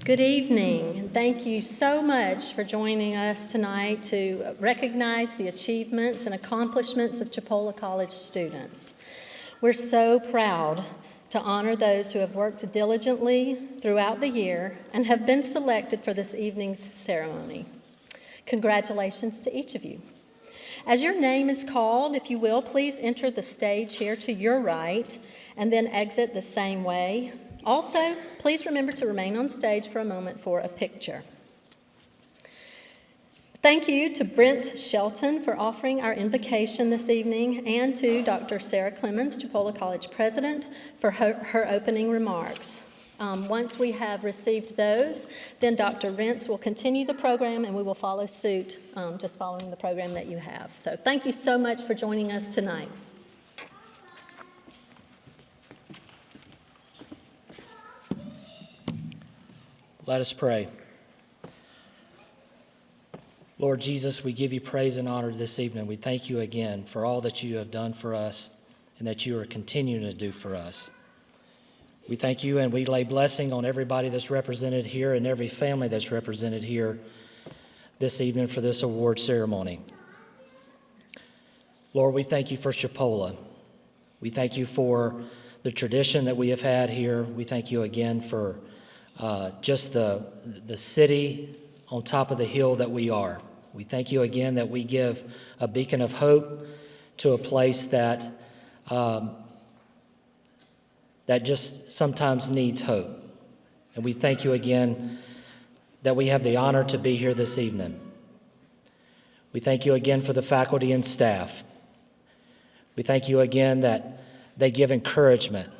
Good evening, and thank you so much for joining us tonight to recognize the achievements and accomplishments of Chipola College students. We're so proud to honor those who have worked diligently throughout the year and have been selected for this evening's ceremony. Congratulations to each of you. As your name is called, if you will, please enter the stage here to your right and then exit the same way. Also, please remember to remain on stage for a moment for a picture. Thank you to Brent Shelton for offering our invocation this evening, and to Dr. Sarah Clemens, Chipola College President, for her opening remarks. Once we have received those, then Dr. Rentz will continue the program and we will follow suit, just following the program that you have. So thank you so much for joining us tonight. Let us pray. Lord Jesus, we give you praise and honor this evening. We thank you again for all that you have done for us and that you are continuing to do for us. We thank you and we lay blessing on everybody that's represented here and every family that's represented here this evening for this award ceremony. Lord, we thank you for Chipola. We thank you for the tradition that we have had here. We thank you again for just the city on top of the hill that we are. We thank you again that we give a beacon of hope to a place that just sometimes needs hope. And we thank you again that we have the honor to be here this evening. We thank you again for the faculty and staff. We thank you again that they give encouragement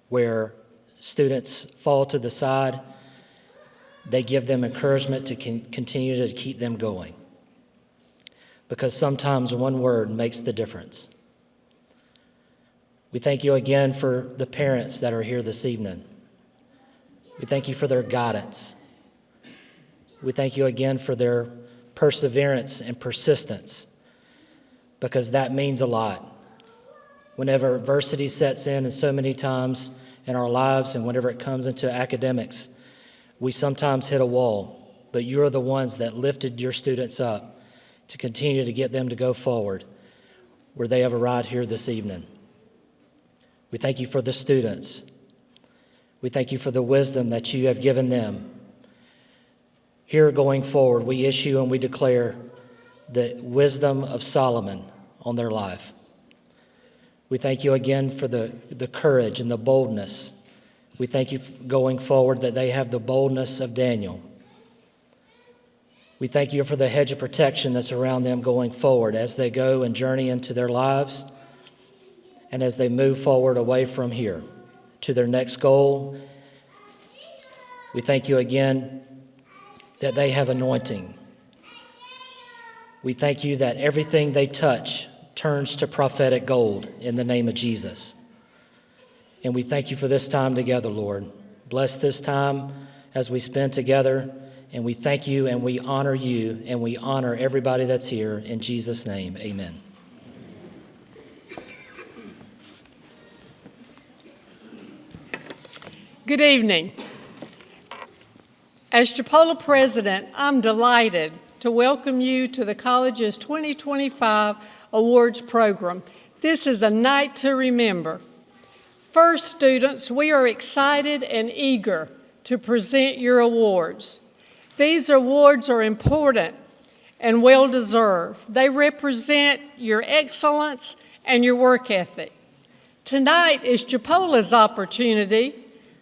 where students fall to the side. They give them encouragement to continue to keep them going. Because sometimes one word makes the difference. We thank you again for the parents that are here this evening. We thank you for their guidance. We thank you again for their perseverance and persistence, because that means a lot. Whenever adversity sets in, and so many times in our lives, and whenever it comes into academics, we sometimes hit a wall, but you're the ones that lifted your students up to continue to get them to go forward where they have arrived here this evening. We thank you for the students. We thank you for the wisdom that you have given them. Here going forward, we issue and we declare the wisdom of Solomon on their life. We thank you again for the courage and the boldness. We thank you going forward that they have the boldness of Daniel. We thank you for the hedge of protection that's around them going forward as they go and journey into their lives and as they move forward away from here to their next goal. We thank you again that they have anointing. We thank you that everything they touch turns to prophetic gold in the name of Jesus. And we thank you for this time together, Lord. Bless this time as we spend together, and we thank you and we honor you and we honor everybody that's here. In Jesus' name, amen. Good evening. As Chipola President, I'm delighted to welcome you to the college's 2025 Awards Program. This is a night to remember. First, students, we are excited and eager to present your awards. These awards are important and well-deserved. They represent your excellence and your work ethic. Tonight is Chipola's opportunity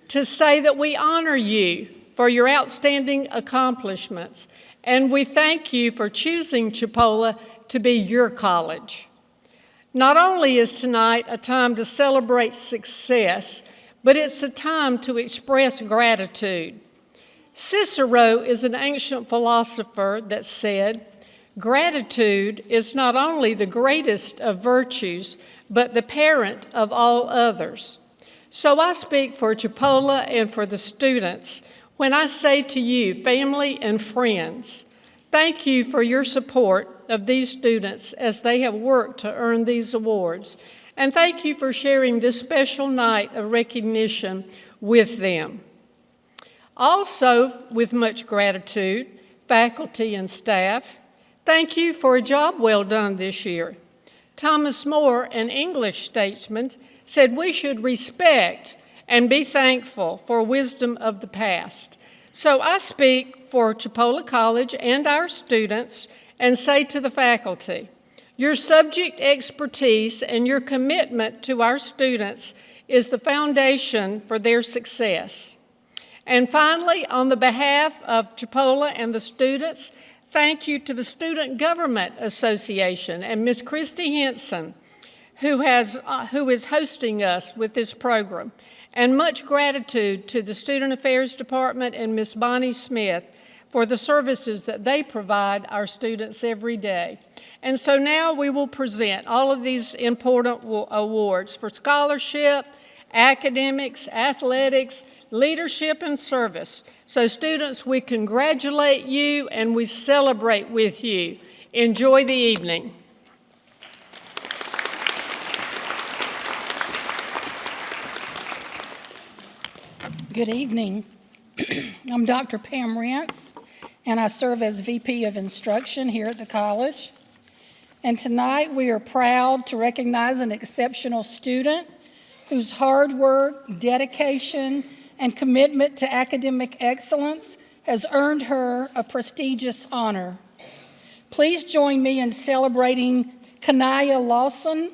to say that we honor you for your outstanding accomplishments, and we thank you for choosing Chipola to be your college. Not only is tonight a time to celebrate success, but it's a time to express gratitude. Cicero is an ancient philosopher that said, "Gratitude is not only the greatest of virtues, but the parent of all others." So I speak for Chipola and for the students when I say to you, family and friends, thank you for your support of these students as they have worked to earn these awards. And thank you for sharing this special night of recognition with them. Also, with much gratitude, faculty and staff, thank you for a job well done this year. Thomas More, an English statesman, said we should respect and be thankful for wisdom of the past. So I speak for Chipola College and our students and say to the faculty, your subject expertise and your commitment to our students is the foundation for their success. And finally, on the behalf of Chipola and the students, thank you to the Student Government Association and Ms. Christy Henson, who is hosting us with this program. And much gratitude to the Student Affairs Department and Ms. Bonnie Smith for the services that they provide our students every day. And so now we will present all of these important awards for scholarship, academics, athletics, leadership, and service. So students, we congratulate you and we celebrate with you. Enjoy the evening. Good evening. I'm Dr. Pam Rance, and I serve as VP of Instruction here at the college. And tonight we are proud to recognize an exceptional student whose hard work, dedication, and commitment to academic excellence has earned her a prestigious honor. Please join me in celebrating Kanaya Lawson,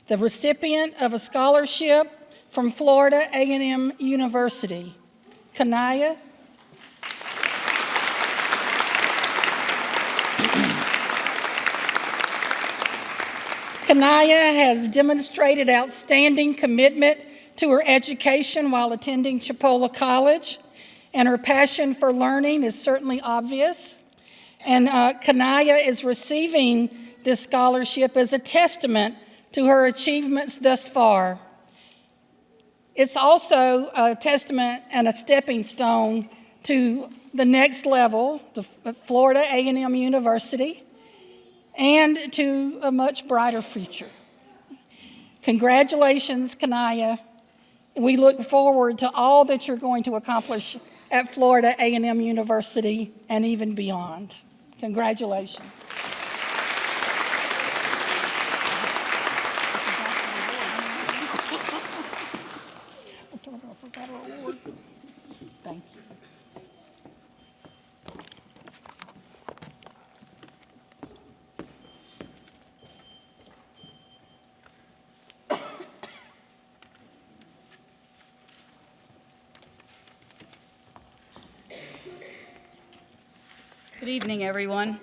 the recipient of a scholarship from Florida A&M University. Kanaya. Kanaya has demonstrated outstanding commitment to her education while attending Chipola College, and her passion for learning is certainly obvious. And Kanaya is receiving this scholarship as a testament to her achievements thus far. It's also a testament and a stepping stone to the next level, the Florida A&M University, and to a much brighter future. Congratulations, Kanaya. We look forward to all that you're going to accomplish at Florida A&M University and even beyond. Congratulations. Thank you. Good evening, everyone.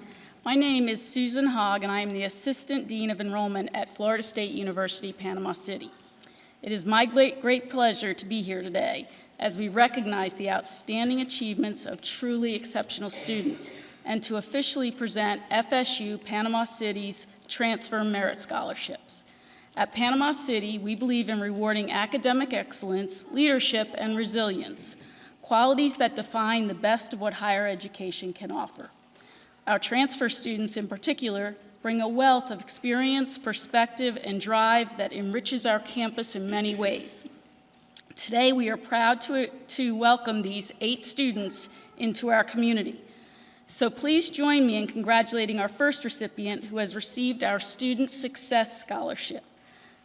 My name is Susan Hogg, and I am the Assistant Dean of Enrollment at Florida State University, Panama City. It is my great pleasure to be here today as we recognize the outstanding achievements of truly exceptional students and to officially present FSU Panama City's Transfer Merit Scholarships. At Panama City, we believe in rewarding academic excellence, leadership, and resilience, qualities that define the best of what higher education can offer. Our transfer students in particular bring a wealth of experience, perspective, and drive that enriches our campus in many ways. Today, we are proud to welcome these 8 students into our community. So please join me in congratulating our first recipient who has received our Student Success Scholarship.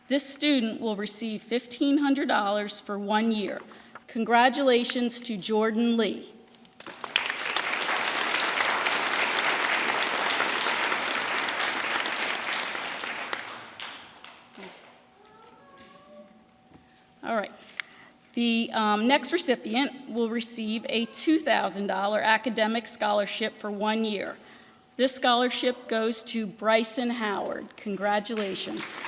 This student will receive $1,500 for 1 year. Congratulations to Jordan Lee. All right. The next recipient will receive a $2,000 academic scholarship for 1 year. This scholarship goes to Bryson Howard. Congratulations.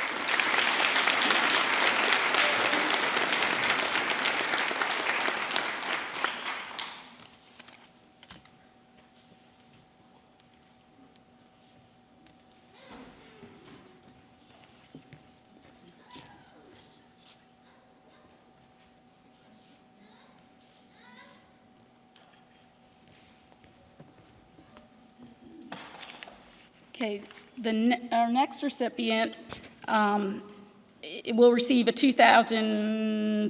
Okay, our next recipient it will receive a the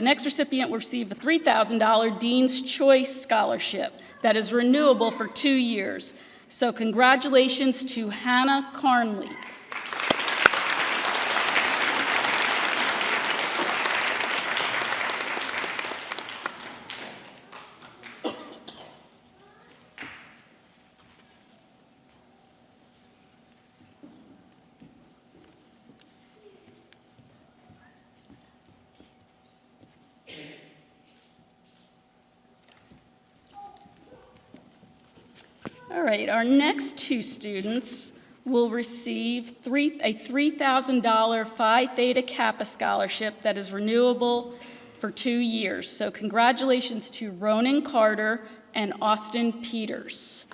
next recipient will receive a $3,000 Dean's Choice Scholarship that is renewable for 2 years. So congratulations to Hannah Carnley. All right, our next 2 students will receive a $3,000 Phi Theta Kappa scholarship that is renewable for 2 years. So congratulations to Ronan Carter and Austin Peters.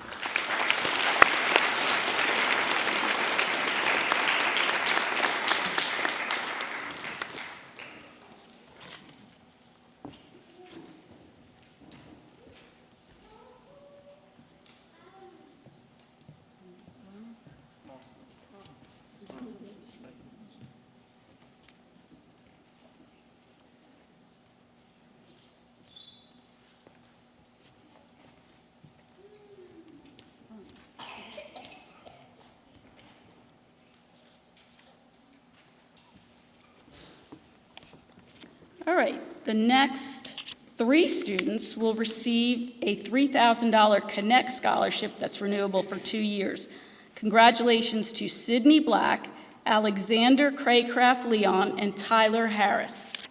All right, the next 3 students will receive a $3,000 Connect scholarship that's renewable for 2 years. Congratulations to Sydney Black, Alexander Craycraft Leon, and Tyler Harris.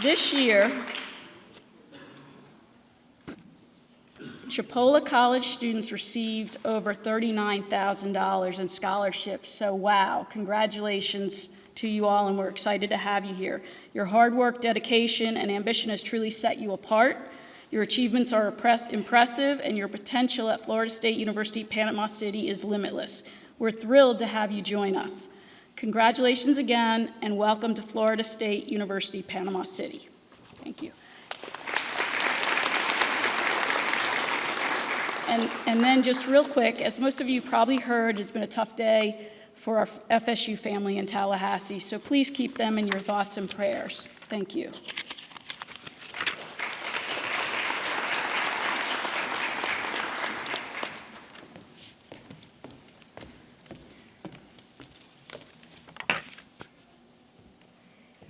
This year, Chipola College students received over $39,000 in scholarships. So wow, congratulations to you all, and we're excited to have you here. Your hard work, dedication, and ambition has truly set you apart. Your achievements are impressive, and your potential at Florida State University, Panama City is limitless. We're thrilled to have you join us. Congratulations again, and welcome to Florida State University, Panama City. Thank you. And then just real quick, as most of you probably heard, it's been a tough day for our FSU family in Tallahassee, so please keep them in your thoughts and prayers. Thank you.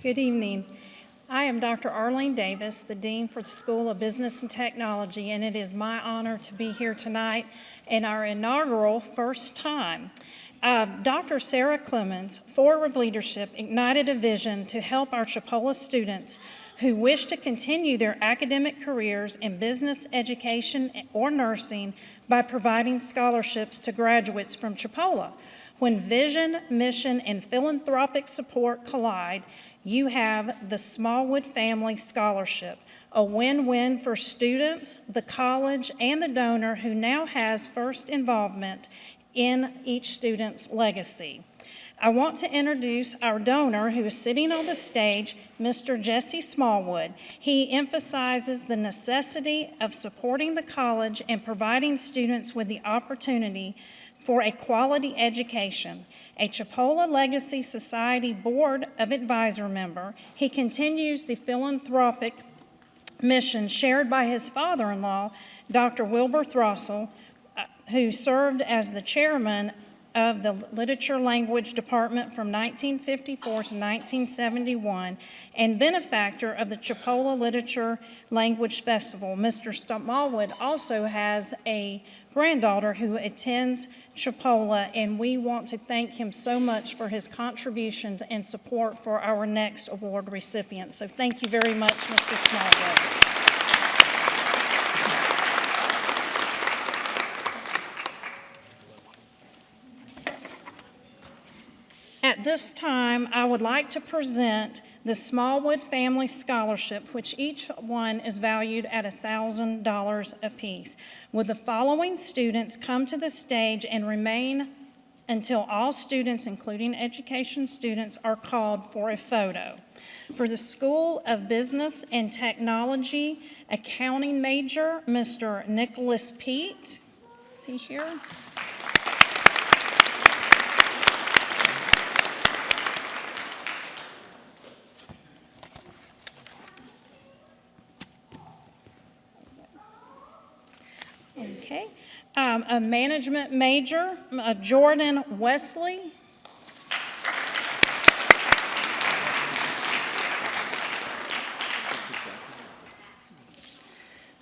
Good evening. I am Dr. Arlene Davis, the Dean for the School of Business and Technology, and it is my honor to be here tonight in our inaugural first time. Dr. Sarah Clemens, Forward Leadership, ignited a vision to help our Chipola students who wish to continue their academic careers in business, education, or nursing by providing scholarships to graduates from Chipola. When vision, mission, and philanthropic support collide, you have the Smallwood Family Scholarship, a win-win for students, the college, and the donor who now has first involvement in each student's legacy. I want to introduce our donor who is sitting on the stage, Mr. Jesse Smallwood. He emphasizes the necessity of supporting the college and providing students with the opportunity for a quality education. A Chipola Legacy Society Board of Advisor member, he continues the philanthropic mission shared by his father-in-law, Dr. Wilbur Throssell, who served as the chairman of the Literature Language Department from 1954 to 1971 and benefactor of the Chipola Literature Language Festival. Mr. Smallwood also has a granddaughter who attends Chipola, and we want to thank him so much for his contributions and support for our next award recipient. So thank you very much, Mr. Smallwood. At this time, I would like to present the Smallwood Family Scholarship, which each one is valued at $1,000 apiece. Would the following students come to the stage and remain until all students, including education students, are called for a photo? For the School of Business and Technology, accounting major, Mr. Nicholas Pete. Is he here? Okay. A management major, Jordan Wesley.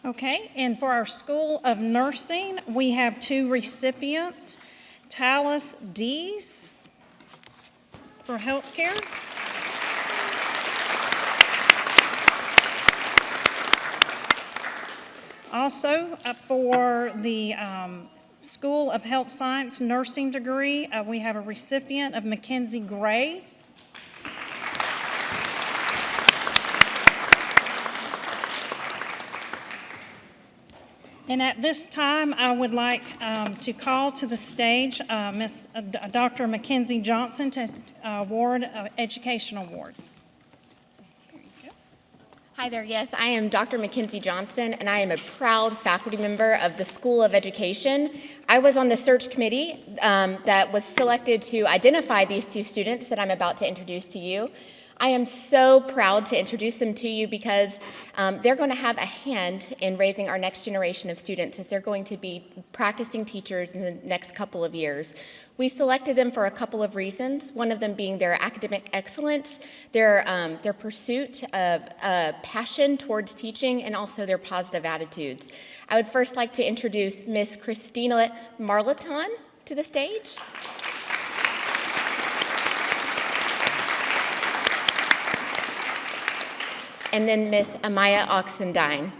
Okay, and for our School of Nursing, we have two recipients, Talis Dees for healthcare. Also, for the School of Health Science nursing degree, we have a recipient of Mackenzie Gray. And at this time, I would like to call to the stage Dr. Mackenzie Johnson to award education awards. Hi there, yes, I am Dr. Mackenzie Johnson, and I am a proud faculty member of the School of Education. I was on the search committee that was selected to identify these two students that I'm about to introduce to you. I am so proud to introduce them to you because they're going to have a hand in raising our next generation of students as they're going to be practicing teachers in the next couple of years. We selected them for a couple of reasons, one of them being their academic excellence, their pursuit of passion towards teaching, and also their positive attitudes. I would first like to introduce Miss Christina Marlaton to the stage. And then Miss Amaya Oxendine.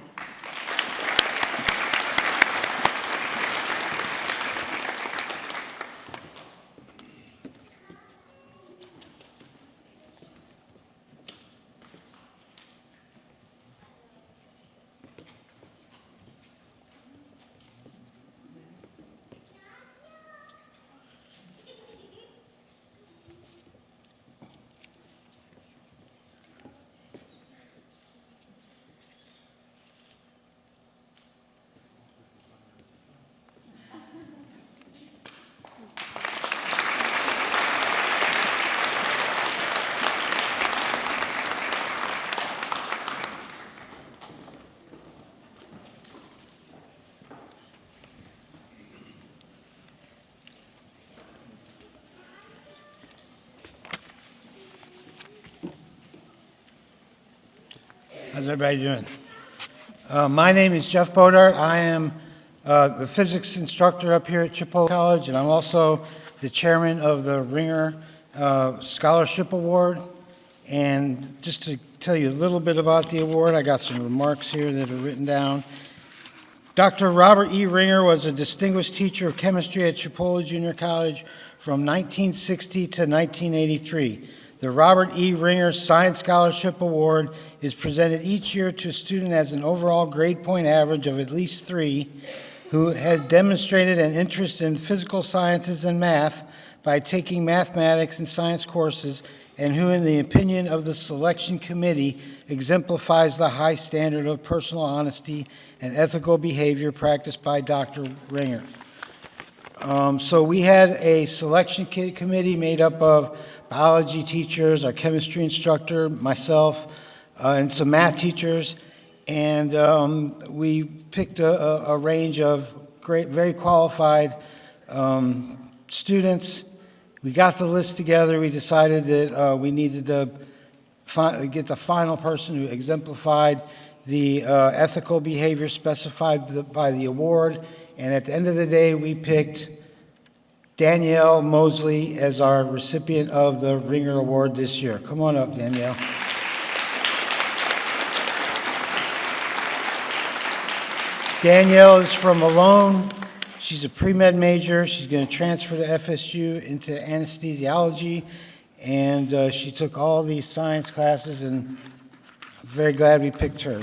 How's everybody doing? My name is Jeff Bodart. I am the physics instructor up here at Chipola College, and I'm also the chairman of the Ringer Scholarship Award. And just to tell you a little bit about the award, I got some remarks here that are written down. Dr. Robert E. Ringer was a distinguished teacher of chemistry at Chipola Junior College from 1960 to 1983. The Robert E. Ringer Science Scholarship Award is presented each year to a student that has an overall grade point average of at least 3, who has demonstrated an interest in physical sciences and math by taking mathematics and science courses, and who, in the opinion of the selection committee, exemplifies the high standard of personal honesty and ethical behavior practiced by Dr. Ringer. So we had a selection committee made up of biology teachers, our chemistry instructor, myself, and some math teachers, and we picked a range of great, very qualified students. We got the list together. We decided that we needed to get the final person who exemplified the ethical behavior specified by the award, and at the end of the day, we picked Danielle Mosley as our recipient of the Ringer Award this year. Come on up, Danielle. Danielle is from Malone. She's a pre-med major. She's going to transfer to FSU into anesthesiology, and she took all these science classes, and I'm very glad we picked her.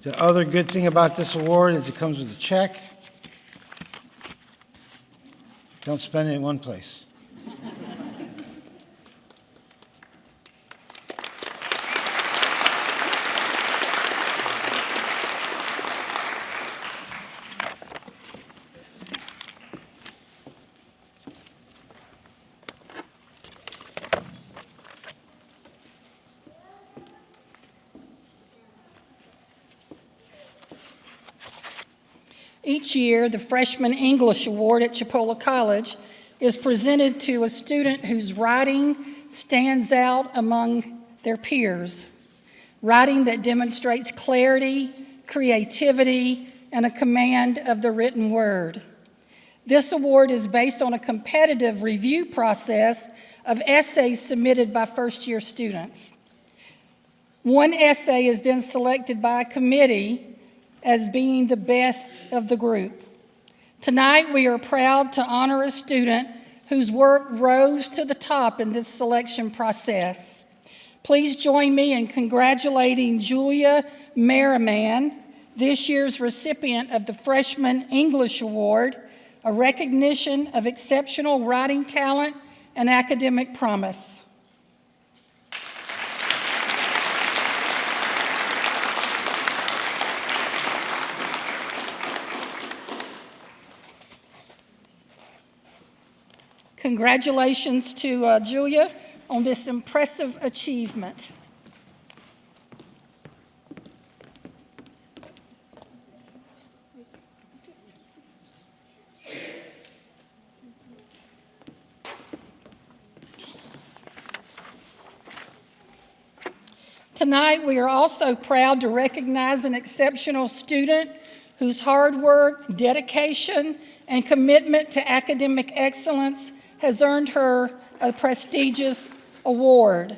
The other good thing about this award is it comes with a check. Don't spend it in one place. Each year, the Freshman English Award at Chipola College is presented to a student whose writing stands out among their peers. Writing that demonstrates clarity, creativity, and a command of the written word. This award is based on a competitive review process of essays submitted by first-year students. One essay is then selected by a committee as being the best of the group. Tonight, we are proud to honor a student whose work rose to the top in this selection process. Please join me in congratulating Julia Merriman, this year's recipient of the Freshman English Award, a recognition of exceptional writing talent and academic promise. Congratulations to Julia on this impressive achievement. Tonight, we are also proud to recognize an exceptional student whose hard work, dedication, and commitment to academic excellence has earned her a prestigious award.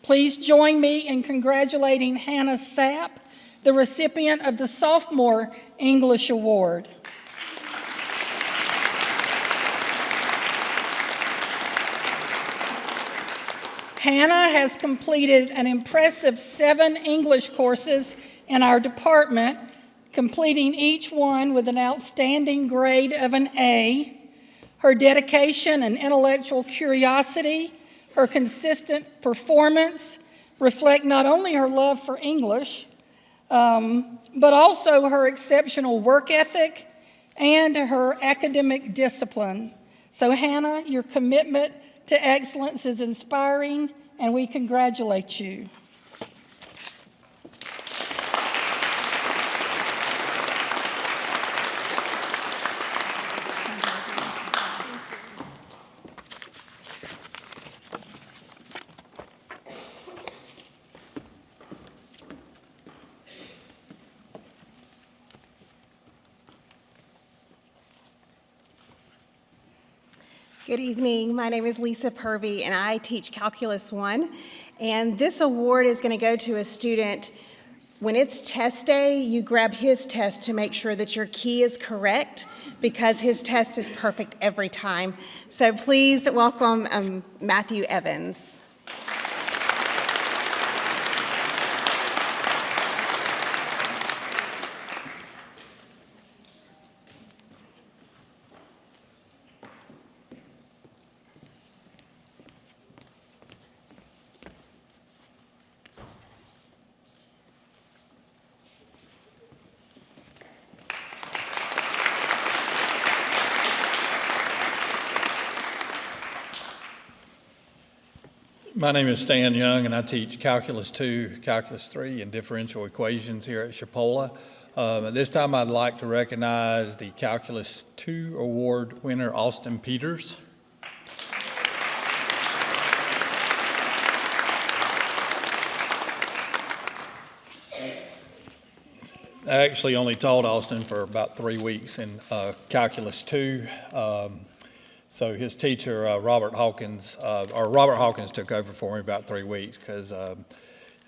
Please join me in congratulating Hannah Sapp, the recipient of the Sophomore English Award. Hannah has completed an impressive 7 English courses in our department, completing each one with an outstanding grade of an A. Her dedication and intellectual curiosity, her consistent performance reflect not only her love for English, but also her exceptional work ethic and her academic discipline. So Hannah, your commitment to excellence is inspiring, and we congratulate you. Good evening. My name is Lisa Purvey, and I teach Calculus 1. And this award is going to go to a student. When it's test day, you grab his test to make sure that your key is correct, because his test is perfect every time. So please welcome Matthew Evans. My name is Stan Young, and I teach Calculus 2, Calculus 3, and differential equations here at Chipola. At this time, I'd like to recognize the Calculus 2 award winner, Austin Peters. I actually only taught Austin for about 3 weeks in Calculus 2. So his teacher, Robert Hawkins took over for me about 3 weeks because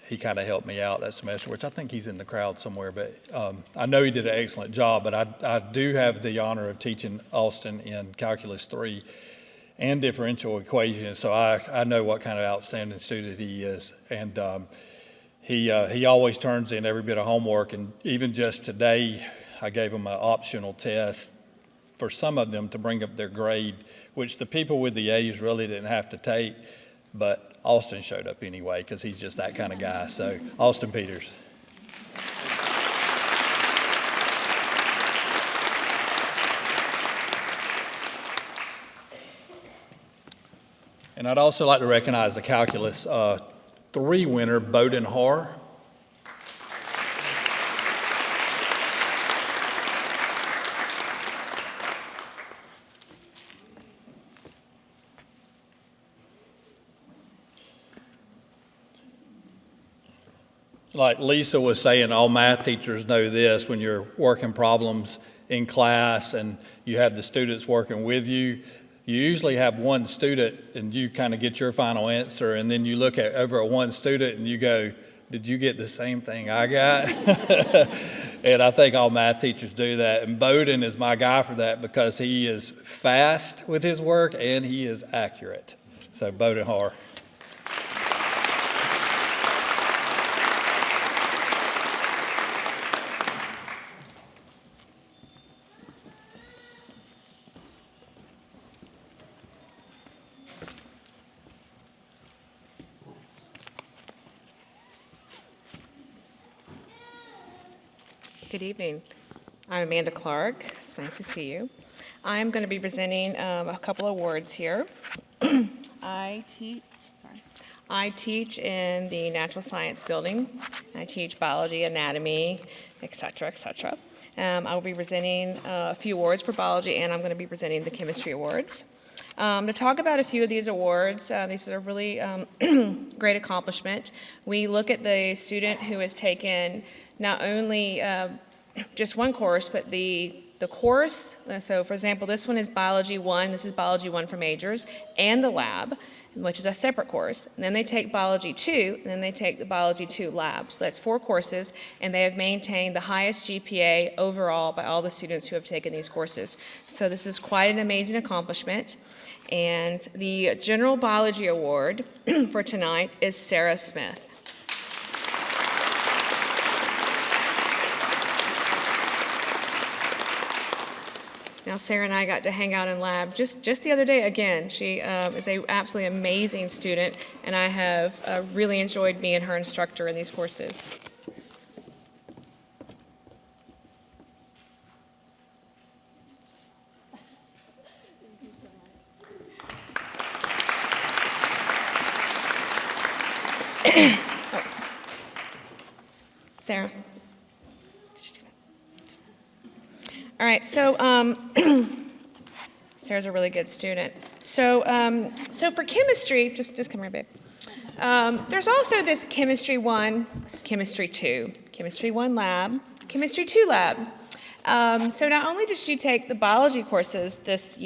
he kind of helped me out that semester, which I think he's in the crowd somewhere. But I know he did an excellent job, but I do have the honor of teaching Austin in Calculus 3. and differential equations. So I know what kind of outstanding student he is. And he always turns in every bit of homework. And even just today, I gave him an optional test for some of them to bring up their grade, which the people with the A's really didn't have to take. But Austin showed up anyway because he's just that kind of guy. So Austin Peters. And I'd also like to recognize the Calculus 3 winner, Bowden Har. Like Lisa was saying, all math teachers know this: when you're working problems in class and you have the students working with you, you usually have one student and you kind of get your final answer, and then you look over at one student and you go, did you get the same thing I got? And I think all math teachers do that. And Bowden is my guy for that because he is fast with his work and he is accurate. So Bowden Har. Good evening. I'm Amanda Clark. It's nice to see you. I'm going to be presenting a couple of awards here. I teach in the natural science building. I teach biology, anatomy, et cetera, et cetera. I will be presenting a few awards for biology, and I'm going to be presenting the chemistry awards. To talk about a few of these awards, these are really great accomplishment. We look at the student who has taken not only just one course, but the course. So for example, this one is Biology 1, this is Biology 1 for majors, and the lab, which is a separate course. And then they take Biology 2, and then they take the Biology 2 lab. So that's 4 courses, and they have maintained the highest GPA overall by all the students who have taken these courses. So this is quite an amazing accomplishment. And the General Biology Award for tonight is Sarah Smith. Now, Sarah and I got to hang out in lab just the other day again. She is an absolutely amazing student, and I have really enjoyed being her instructor in these courses. Sarah. All right, so Sarah's a really good student. So for chemistry, just come here, babe. There's also this Chemistry 1, Chemistry 2, Chemistry 1 lab, Chemistry 2 lab. So not only did she take the biology courses this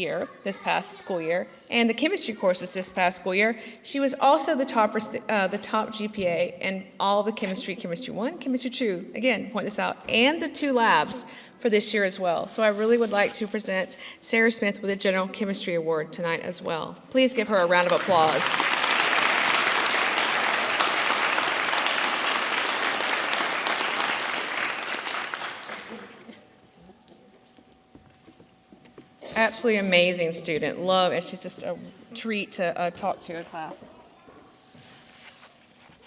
past school year, and the chemistry courses this past school year, she was also the top GPA in all the Chemistry 1, Chemistry 2, again, point this out, and the 2 labs for this year as well. So I really would like to present Sarah Smith with a General Chemistry Award tonight as well. Please give her a round of applause. Absolutely amazing student. Love, and she's just a treat to talk to in class.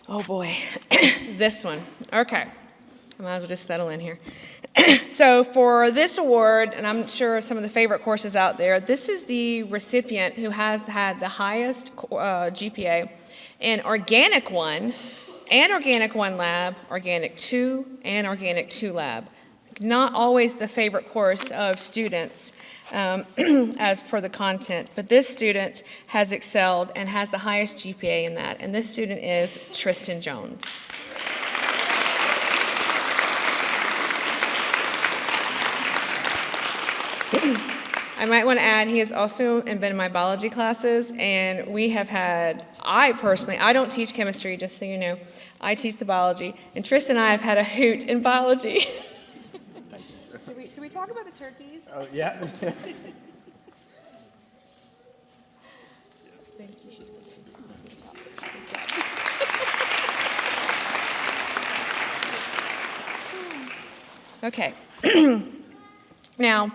Oh boy, this one. Okay, I might as well just settle in here. So for this award, and I'm sure some of the favorite courses out there, this is the recipient who has had the highest GPA in Organic 1 and Organic 1 lab, Organic 2 and Organic 2 lab. Not always the favorite course of students as per the content, but this student has excelled and has the highest GPA in that, and this student is Tristan Jones. I might want to add, he has also been in my biology classes, and we have had, I don't teach chemistry, just so you know. I teach the biology, and Tristan and I have had a hoot in biology. Thank you, sir. Should we talk about the turkeys? Oh, yeah. Okay. Now,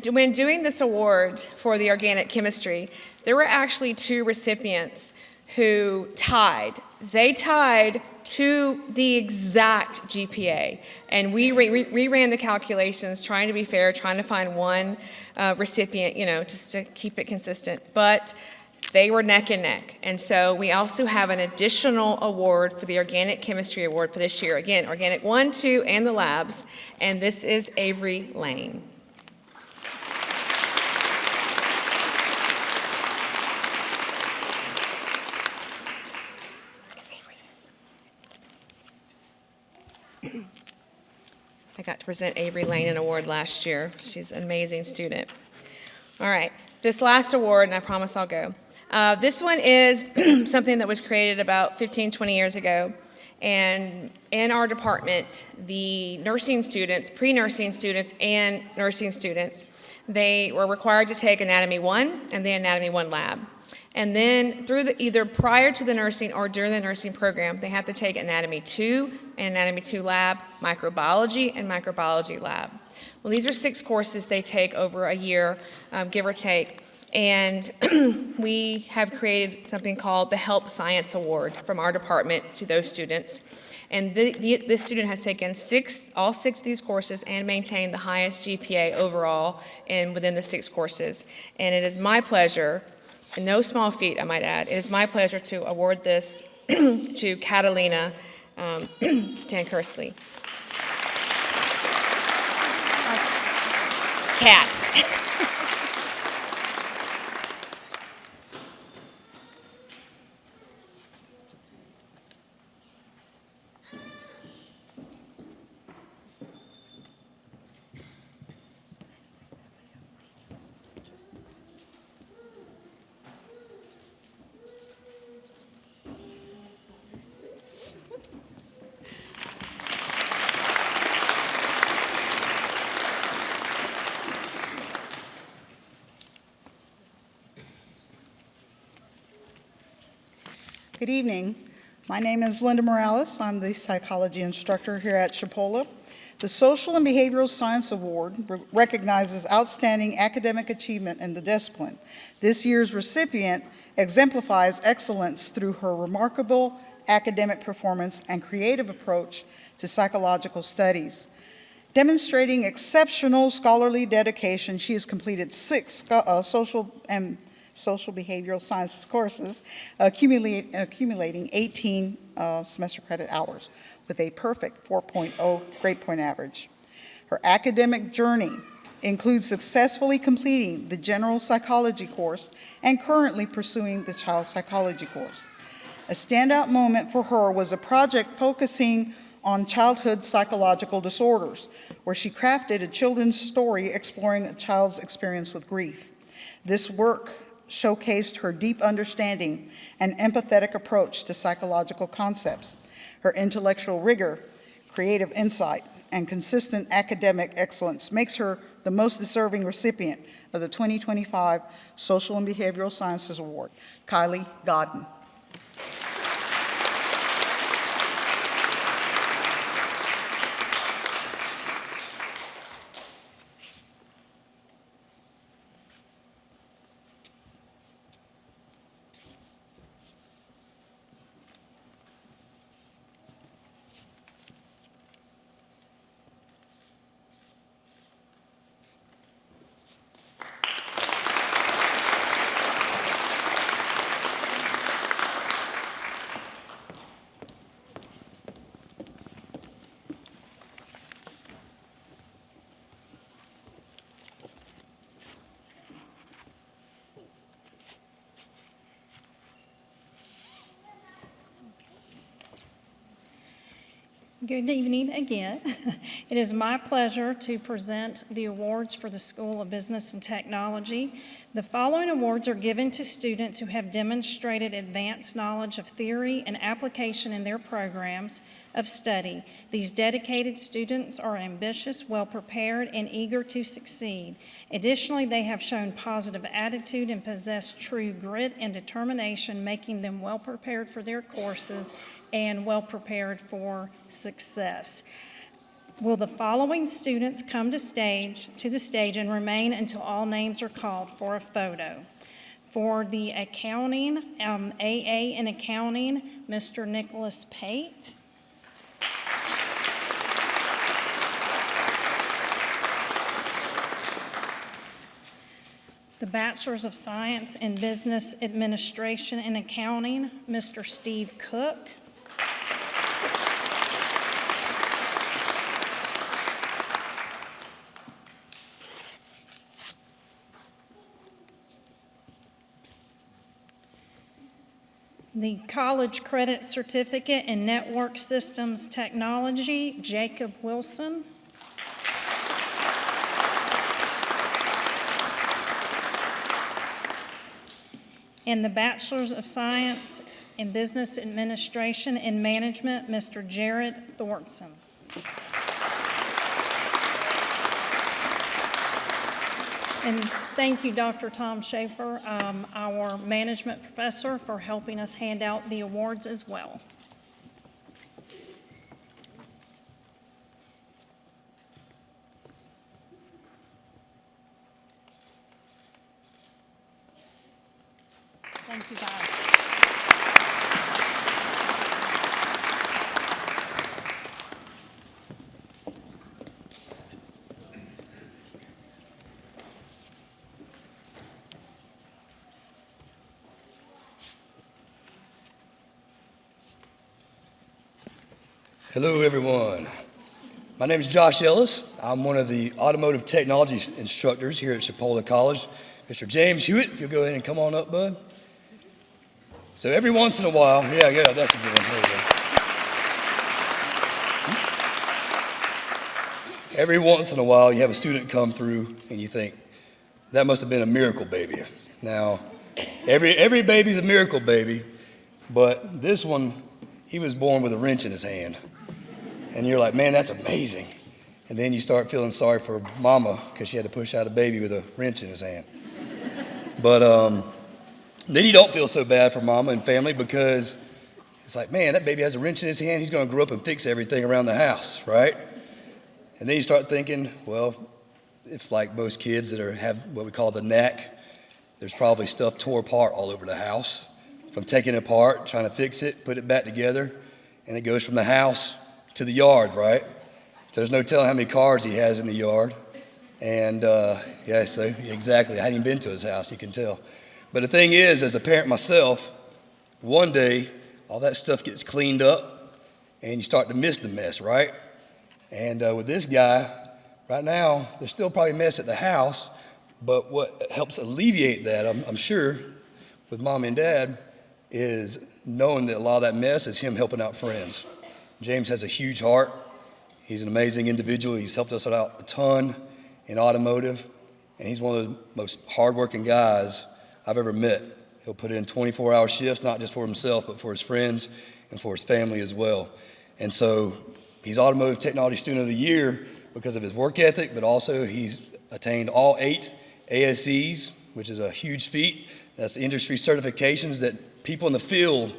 when doing this award for the organic chemistry, there were actually two recipients who tied. They tied to the exact GPA, and we ran the calculations, trying to be fair, trying to find one recipient, just to keep it consistent. But they were neck and neck. And so we also have an additional award for the Organic Chemistry Award for this year. Again, Organic 1, 2, and the labs. And this is Avery Lane. I got to present Avery Lane an award last year. She's an amazing student. All right, this last award, and I promise I'll go. This one is something that was created about 15, 20 years ago. And in our department, the nursing students, pre-nursing students, and nursing students, they were required to take Anatomy 1 and the Anatomy 1 lab. And then either prior to the nursing or during the nursing program, they have to take Anatomy 2 and Anatomy 2 lab, Microbiology and Microbiology lab. Well, these are 6 courses they take over a year, give or take. And we have created something called the Health Science Award from our department to those students. And this student has taken all six of these courses and maintained the highest GPA overall within the 6 courses. And it is my pleasure, and no small feat I might add, it is my pleasure to award this to Catalina Tankersley. Cat. Good evening. My name is Linda Morales. I'm the psychology instructor here at Chipola. The Social and Behavioral Science Award recognizes outstanding academic achievement in the discipline. This year's recipient exemplifies excellence through her remarkable academic performance and creative approach to psychological studies. Demonstrating exceptional scholarly dedication, she has completed 6 social behavioral sciences courses, accumulating 18 semester credit hours with a perfect 4.0 grade point average. Her academic journey includes successfully completing the general psychology course and currently pursuing the child psychology course. A standout moment for her was a project focusing on childhood psychological disorders, where she crafted a children's story exploring a child's experience with grief. This work showcased her deep understanding and empathetic approach to psychological concepts. Her intellectual rigor, creative insight, and consistent academic excellence makes her the most deserving recipient of the 2025 Social and Behavioral Sciences Award, Kylie Godden. Good evening again. It is my pleasure to present the awards for the School of Business and Technology. The following awards are given to students who have demonstrated advanced knowledge of theory and application in their programs of study. These dedicated students are ambitious, well-prepared, and eager to succeed. Additionally, they have shown positive attitude and possess true grit and determination, making them well-prepared for their courses and well-prepared for success. Will the following students come to the stage and remain until all names are called for a photo? For the accounting, AA in accounting, Mr. Nicholas Pate. The Bachelor's of Science in Business Administration and Accounting, Mr. Steve Cook. The College Credit Certificate in Network Systems Technology, Jacob Wilson. And the Bachelor's of Science in Business Administration and Management, Mr. Jared Thornton. And thank you, Dr. Tom Schaefer, our management professor, for helping us hand out the awards as well. Thank you, guys. Hello, everyone. My name is Josh Ellis. I'm one of the automotive technology instructors here at Chipola College. Mr. James Hewitt, if you'll go ahead and come on up, bud. So every once in a while, yeah, that's a good one. There we go. Every once in a while, you have a student come through and you think, that must have been a miracle baby. Now, every baby's a miracle baby, but this one, he was born with a wrench in his hand. And you're like, man, that's amazing. And then you start feeling sorry for mama because she had to push out a baby with a wrench in his hand. But then you don't feel so bad for mama and family because it's like, man, that baby has a wrench in his hand. He's going to grow up and fix everything around the house, right? And then you start thinking, well, if like most kids that have what we call the knack, there's probably stuff tore apart all over the house from taking it apart, trying to fix it, put it back together, and it goes from the house to the yard, right? So there's no telling how many cars he has in the yard. And yeah, so exactly. I hadn't even been to his house, you can tell. But the thing is, as a parent myself, one day all that stuff gets cleaned up and you start to miss the mess, right? And with this guy, right now, there's still probably a mess at the house, but what helps alleviate that, I'm sure, with mom and dad, is knowing that a lot of that mess is him helping out friends. James has a huge heart. He's an amazing individual. He's helped us out a ton in automotive, and he's one of the most hardworking guys I've ever met. He'll put in 24-hour shifts, not just for himself, but for his friends and for his family as well. And so he's Automotive Technology Student of the Year because of his work ethic, but also he's attained all 8 ASEs, which is a huge feat. That's industry certifications that people in the field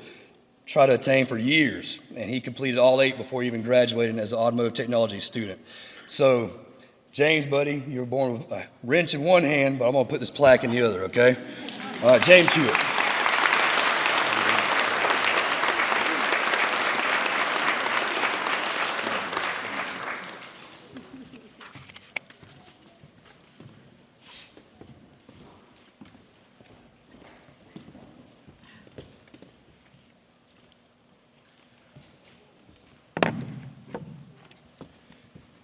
try to attain for years, and he completed all 8 before even graduating as an automotive technology student. So, James, buddy, you were born with a wrench in one hand, but I'm going to put this plaque in the other, okay? All right, James Hewitt.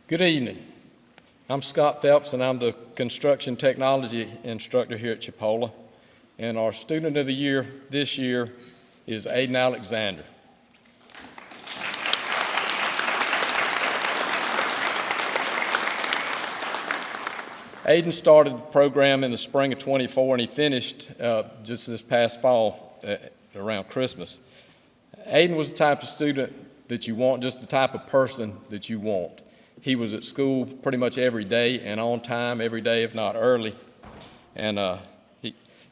Good evening. I'm Scott Phelps, and I'm the construction technology instructor here at Chipola. And our student of the year this year is Aiden Alexander. Aiden started the program in the spring of '24, and he finished just this past fall around Christmas. Aiden was the type of student that you want, just the type of person that you want. He was at school pretty much every day and on time every day, if not early. And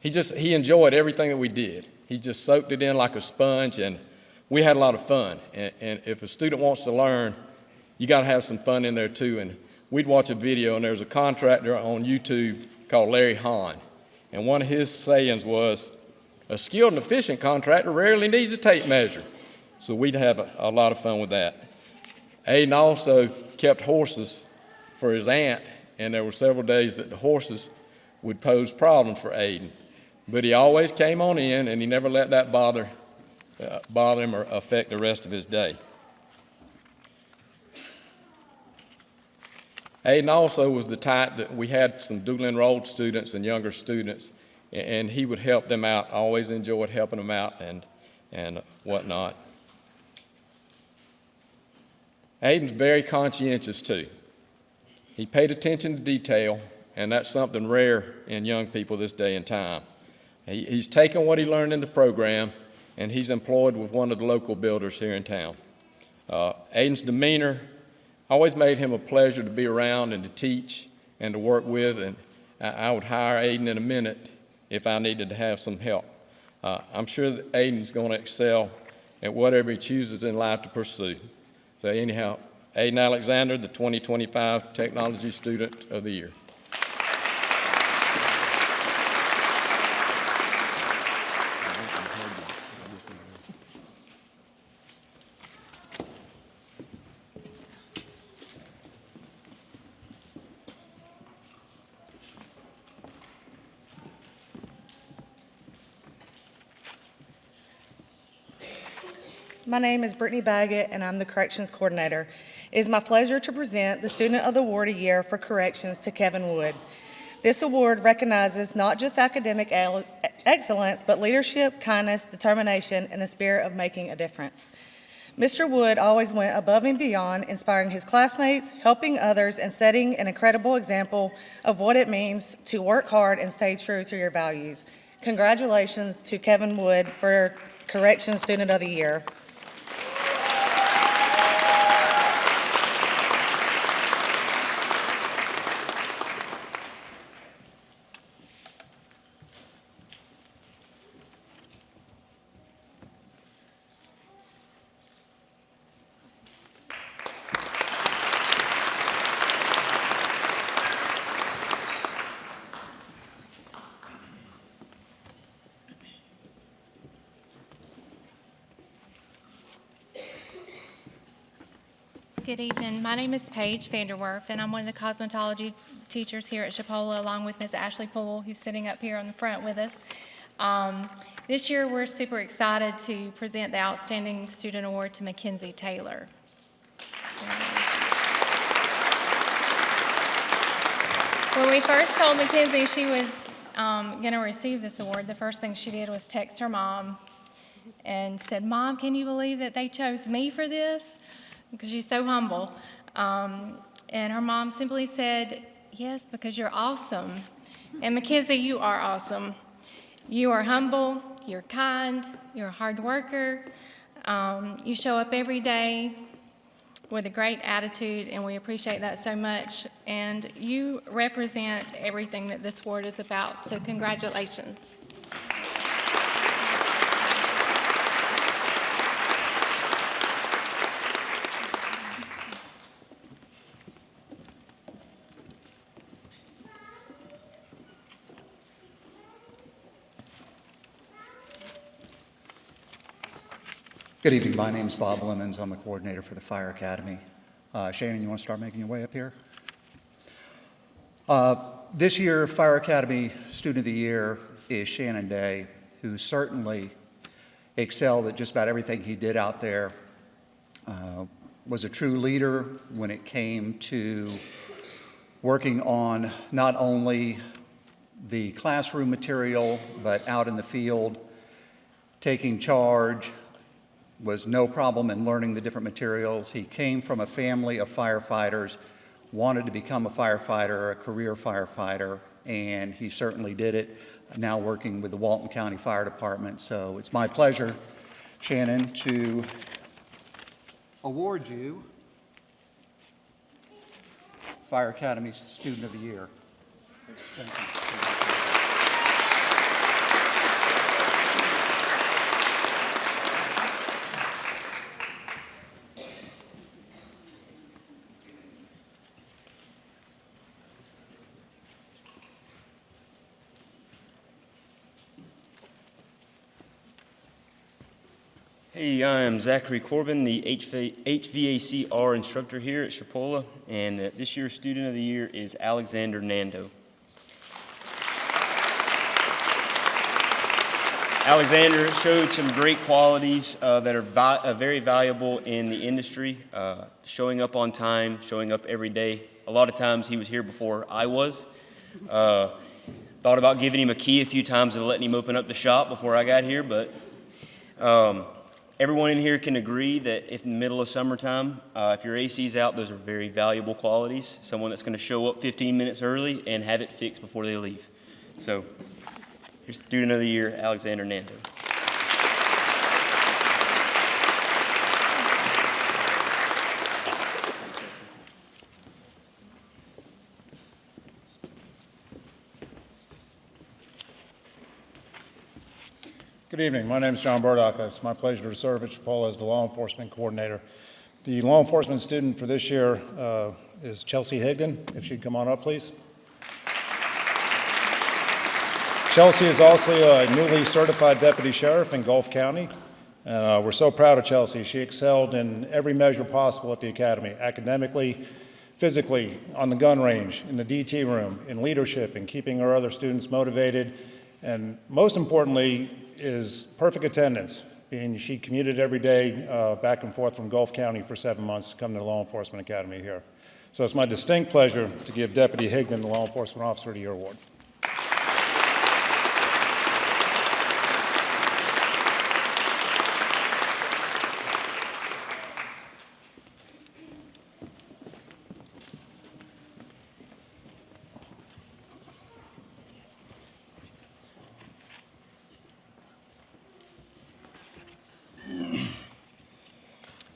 he enjoyed everything that we did. He just soaked it in like a sponge, and we had a lot of fun. And if a student wants to learn, you got to have some fun in there too. And we'd watch a video, and there was a contractor on YouTube called Larry Hahn. And one of his sayings was, "A skilled and efficient contractor rarely needs a tape measure." So we'd have a lot of fun with that. Aiden also kept horses for his aunt, and there were several days that the horses would pose problems for Aiden. But he always came on in, and he never let that bother him or affect the rest of his day. Aiden also was the type that we had some dual enrolled students and younger students, and he would help them out. Always enjoyed helping them out and whatnot. Aiden's very conscientious too. He paid attention to detail, and that's something rare in young people this day and time. He's taken what he learned in the program, and he's employed with one of the local builders here in town. Aiden's demeanor always made him a pleasure to be around and to teach and to work with, and I would hire Aiden in a minute if I needed to have some help. I'm sure that Aiden's going to excel at whatever he chooses in life to pursue. So anyhow, Aiden Alexander, the 2025 Technology Student of the Year. My name is Brittany Baggett, and I'm the Corrections Coordinator. It is my pleasure to present the Student of the Award a Year for Corrections to Kevin Wood. This award recognizes not just academic excellence, but leadership, kindness, determination, and the spirit of making a difference. Mr. Wood always went above and beyond, inspiring his classmates, helping others, and setting an incredible example of what it means to work hard and stay true to your values. Congratulations to Kevin Wood for Corrections Student of the Year. Good evening. My name is Paige Vanderwerf, and I'm one of the cosmetology teachers here at Chipola, along with Ms. Ashley Poole, who's sitting up here on the front with us. This year, we're super excited to present the Outstanding Student Award to Mackenzie Taylor. When we first told Mackenzie she was going to receive this award, the first thing she did was text her mom and said, "Mom, can you believe that they chose me for this?" Because she's so humble. And her mom simply said, "Yes, because you're awesome." And Mackenzie, you are awesome. You are humble, you're kind, you're a hard worker. You show up every day with a great attitude, and we appreciate that so much. And you represent everything that this award is about, so congratulations. Good evening. My name is Bob Lemons. I'm the coordinator for the Fire Academy. Shannon, you want to start making your way up here? This year, Fire Academy Student of the Year is Shannon Day, who certainly excelled at just about everything he did out there. Was a true leader when it came to working on not only the classroom material, but out in the field, taking charge. Was no problem in learning the different materials. He came from a family of firefighters, wanted to become a firefighter or a career firefighter, and he certainly did it, now working with the Walton County Fire Department. So it's my pleasure, Shannon, to award you Fire Academy Student of the Year. Thank you. Hey, I'm Zachary Corbin, the HVACR instructor here at Chipola, and this year's Student of the Year is Alexander Nando. Alexander showed some great qualities that are very valuable in the industry, showing up on time, showing up every day. A lot of times he was here before I was. Thought about giving him a key a few times and letting him open up the shop before I got here, but everyone in here can agree that if in the middle of summertime, if your AC's out, those are very valuable qualities. Someone that's going to show up 15 minutes early and have it fixed before they leave. So here's Student of the Year, Alexander Nando. Good evening. My name is John Burdock. It's my pleasure to serve at Chipola as the law enforcement coordinator. The law enforcement student for this year is Chelsea Higdon. If she'd come on up, please. Chelsea is also a newly certified deputy sheriff in Gulf County. We're so proud of Chelsea. She excelled in every measure possible at the academy, academically, physically, on the gun range, in the DT room, in leadership, in keeping her other students motivated, and most importantly, is perfect attendance, being she commuted every day back and forth from Gulf County for 7 months to come to the Law Enforcement Academy here. So it's my distinct pleasure to give Deputy Higdon the Law Enforcement Officer of the Year Award.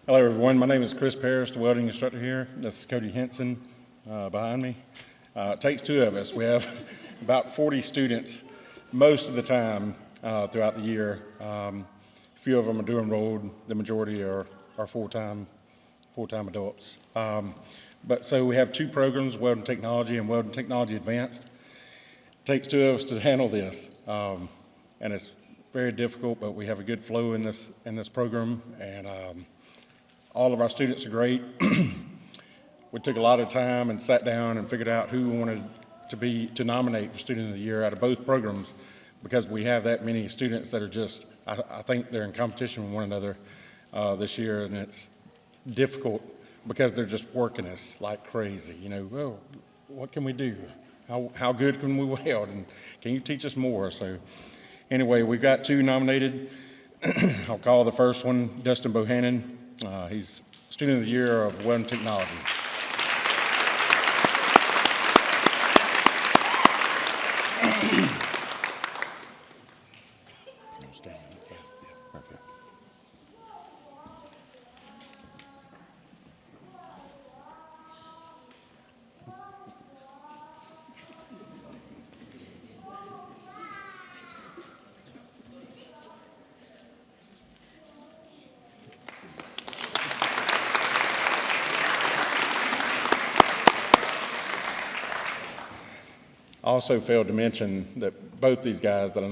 Hello, everyone. My name is Chris Parrish, the welding instructor here. This is Cody Henson behind me. It takes two of us. We have about 40 students most of the time throughout the year. A few of them are dual enrolled. The majority are full-time adults. So we have two programs, Welding Technology and Welding Technology Advanced. It takes two of us to handle this, and it's very difficult, but we have a good flow in this program, and all of our students are great. We took a lot of time and sat down and figured out who we wanted to nominate for Student of the Year out of both programs, because we have that many students that are just, I think they're in competition with one another this year, and it's difficult because they're just working us like crazy. You know, well, what can we do? How good can we weld? And can you teach us more? So anyway, we've got two nominated. I'll call the first one Dustin Bohannon. He's Student of the Year of Welding Technology. I also failed to mention that both these guys that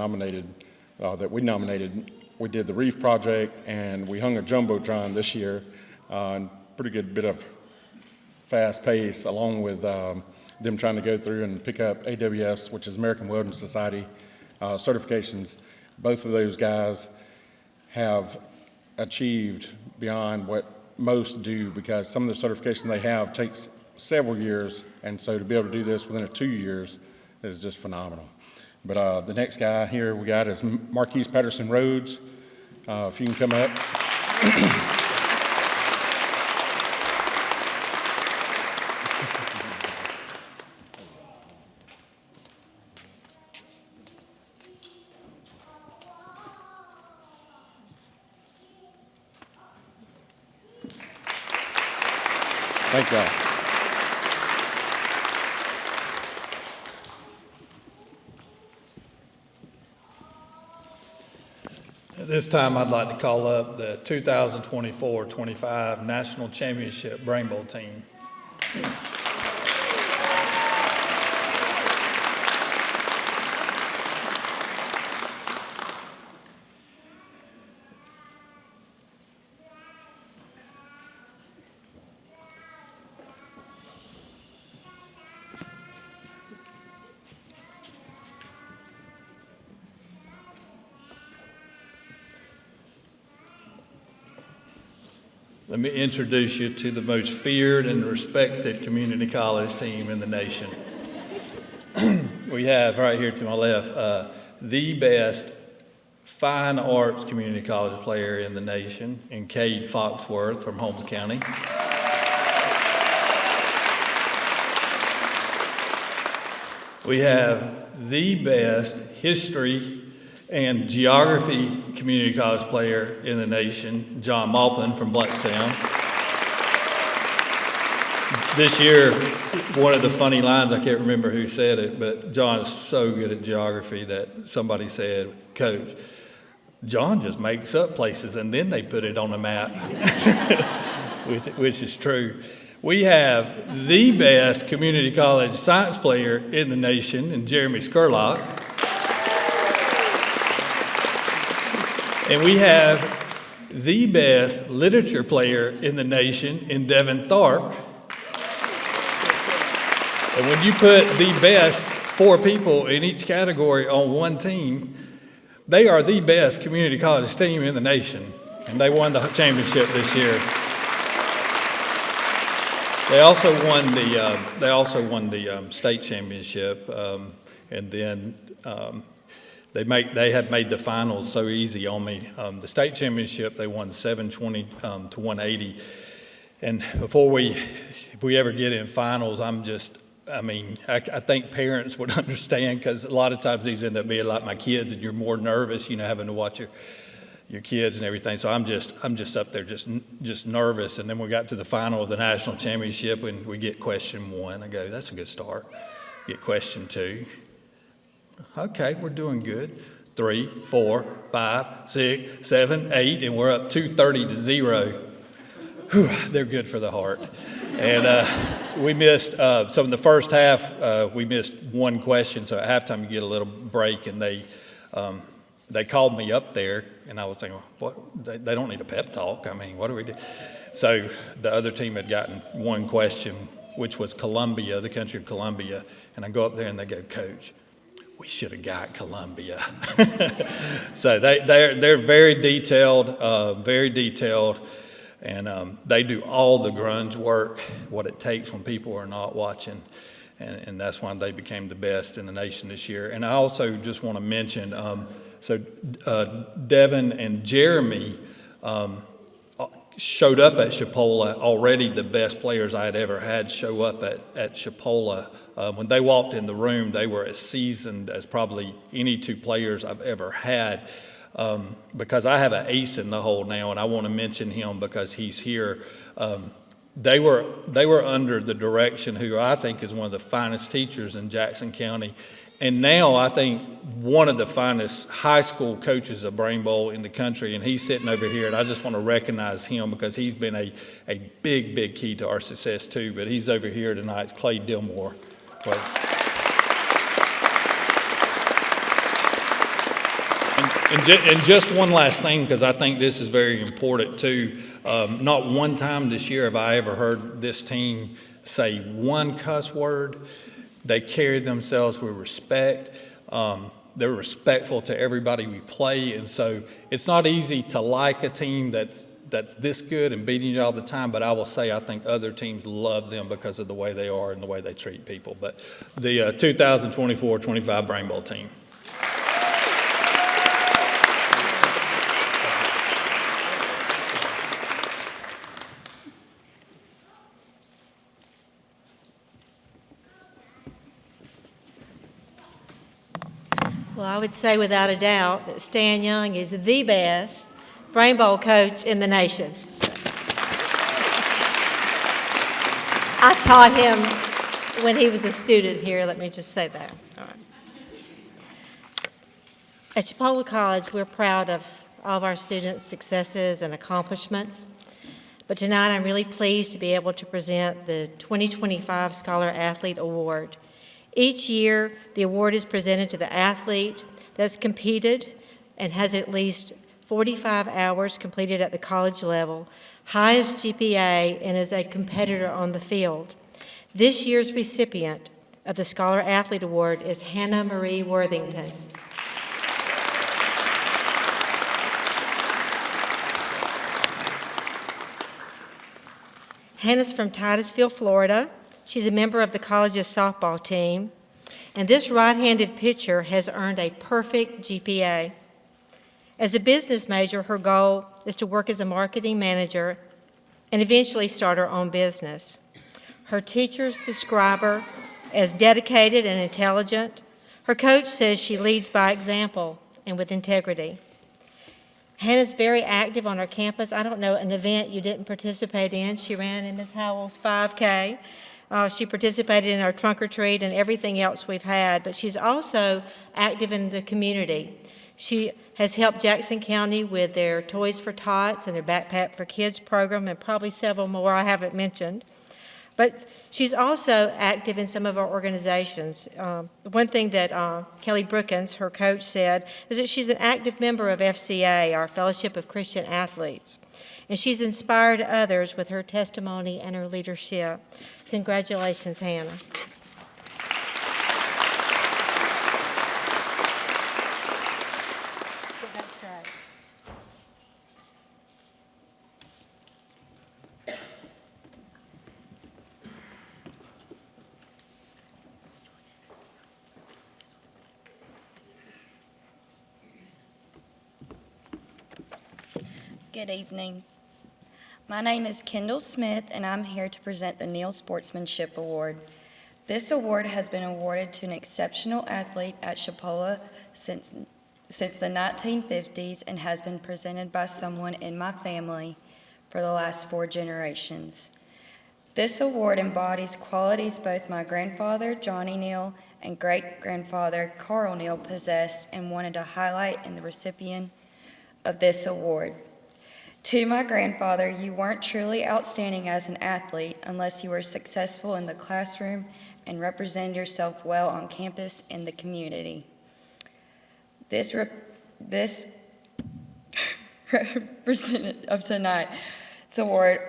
we nominated, we did the reef project and we hung a jumbotron this year, and pretty good bit of fast pace, along with them trying to go through and pick up AWS, which is American Welding Society certifications. Both of those guys have achieved beyond what most do, because some of the certification they have takes several years, and so to be able to do this within 2 years is just phenomenal. But the next guy here we got is Marquise Patterson Rhodes. If you can come up. Thank y'all. At this time, I'd like to call up the 2024-25 National Championship Brain Bowl team. Let me introduce you to the most feared and respected community college team in the nation. We have right here to my left the best fine arts community college player in the nation, in Cade Foxworth from Holmes County. We have the best history and geography community college player in the nation, John Maupin from Bluntstown. This year, one of the funny lines, I can't remember who said it, but John is so good at geography that somebody said, "Coach, John just makes up places and then they put it on the map," which is true. We have the best community college science player in the nation, in Jeremy Skurlock. And we have the best literature player in the nation in Devin Tharp. And when you put the best 4 people in each category on one team, they are the best community college team in the nation. And they won the championship this year. They also won the state championship, and then they had made the finals so easy on me. The state championship, they won 720 to 180. And if we ever get in finals, I think parents would understand, because a lot of times these end up being like my kids, and you're more nervous, having to watch your kids and everything. So I'm just up there just nervous. And then we got to the final of the national championship, and we get question 1. I go, that's a good start. Get question 2. Okay, we're doing good. 3, 4, 5, 6, 7, 8, and we're up 230 to 0. Whew, they're good for the heart. And we missed, so in the first half, we missed 1 question. So at halftime, you get a little break, and they called me up there, and I was thinking, what? They don't need a pep talk. What do we do? So the other team had gotten 1 question, which was Columbia, the country of Columbia. And I go up there, and they go, "Coach, we should have got Columbia." So they're very detailed, and they do all the grunge work, what it takes when people are not watching, and that's why they became the best in the nation this year. And I also just want to mention, Devin and Jeremy showed up at Chipola, already the best players I had ever had show up at Chipola. When they walked in the room, they were as seasoned as probably any 2 players I've ever had, because I have an ace in the hole now, and I want to mention him because he's here. They were under the direction who I think is one of the finest teachers in Jackson County, and now I think one of the finest high school coaches of Brain Bowl in the country, and he's sitting over here, and I just want to recognize him because he's been a big, big key to our success too. But he's over here tonight. It's Clay Dillmore. And just one last thing, because I think this is very important too. Not one time this year have I ever heard this team say 1 cuss word. They carry themselves with respect. They're respectful to everybody we play. And so it's not easy to like a team that's this good and beating you all the time, but I will say I think other teams love them because of the way they are and the way they treat people. But the 2024-25 Brain Bowl team. Well, I would say without a doubt that Stan Young is the best Brain Bowl coach in the nation. I taught him when he was a student here, let me just say that. All right. At Chipola College, we're proud of all of our students' successes and accomplishments. But tonight, I'm really pleased to be able to present the 2025 Scholar Athlete Award. Each year, the award is presented to the athlete that's competed and has at least 45 hours completed at the college level, highest GPA, and is a competitor on the field. This year's recipient of the Scholar Athlete Award is Hannah Marie Worthington. Hannah's from Titusville, Florida. She's a member of the college's softball team, and this right-handed pitcher has earned a perfect GPA. As a business major, her goal is to work as a marketing manager and eventually start her own business. Her teachers describe her as dedicated and intelligent. Her coach says she leads by example and with integrity. Hannah's very active on our campus. I don't know an event you didn't participate in. She ran in Ms. Howell's 5K. She participated in our trunk or treat and everything else we've had, but she's also active in the community. She has helped Jackson County with their Toys for Tots and their Backpack for Kids program, and probably several more I haven't mentioned. But she's also active in some of our organizations. One thing that Kelly Brookins, her coach, said is that she's an active member of FCA, our Fellowship of Christian Athletes. And she's inspired others with her testimony and her leadership. Congratulations, Hannah. Good evening. My name is Kendall Smith, and I'm here to present the Neal Sportsmanship Award. This award has been awarded to an exceptional athlete at Chipola since the 1950s and has been presented by someone in my family for the last 4 generations. This award embodies qualities both my grandfather, Johnny Neal, and great-grandfather, Carl Neal, possessed and wanted to highlight in the recipient of this award. To my grandfather, you weren't truly outstanding as an athlete unless you were successful in the classroom and represented yourself well on campus and the community. This representative of tonight's award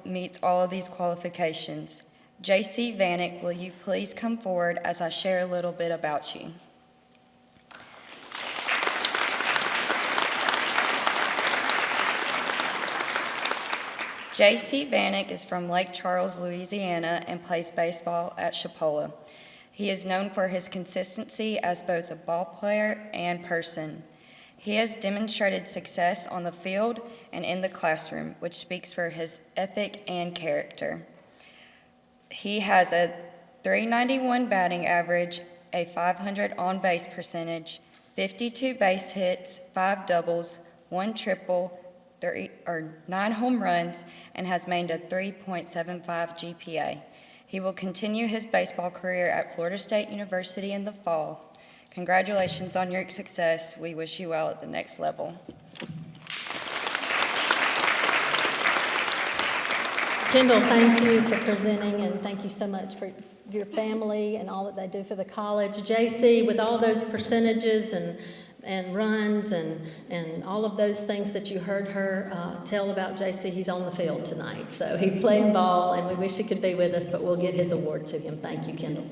meets all of these qualifications. J.C. Vanek, will you please come forward as I share a little bit about you? J.C. Vanek is from Lake Charles, Louisiana, and plays baseball at Chipola. He is known for his consistency as both a ball player and person. He has demonstrated success on the field and in the classroom, which speaks for his ethic and character. He has a .391 batting average, a .500 on-base percentage, 52 base hits, 5 doubles, 1 triple, 9 home runs, and has made a 3.75 GPA. He will continue his baseball career at Florida State University in the fall. Congratulations on your success. We wish you well at the next level. Kendall, thank you for presenting, and thank you so much for your family and all that they do for the college. JC, with all those percentages and runs and all of those things that you heard her tell about JC, he's on the field tonight. So he's playing ball, and we wish he could be with us, but we'll get his award to him. Thank you, Kendall.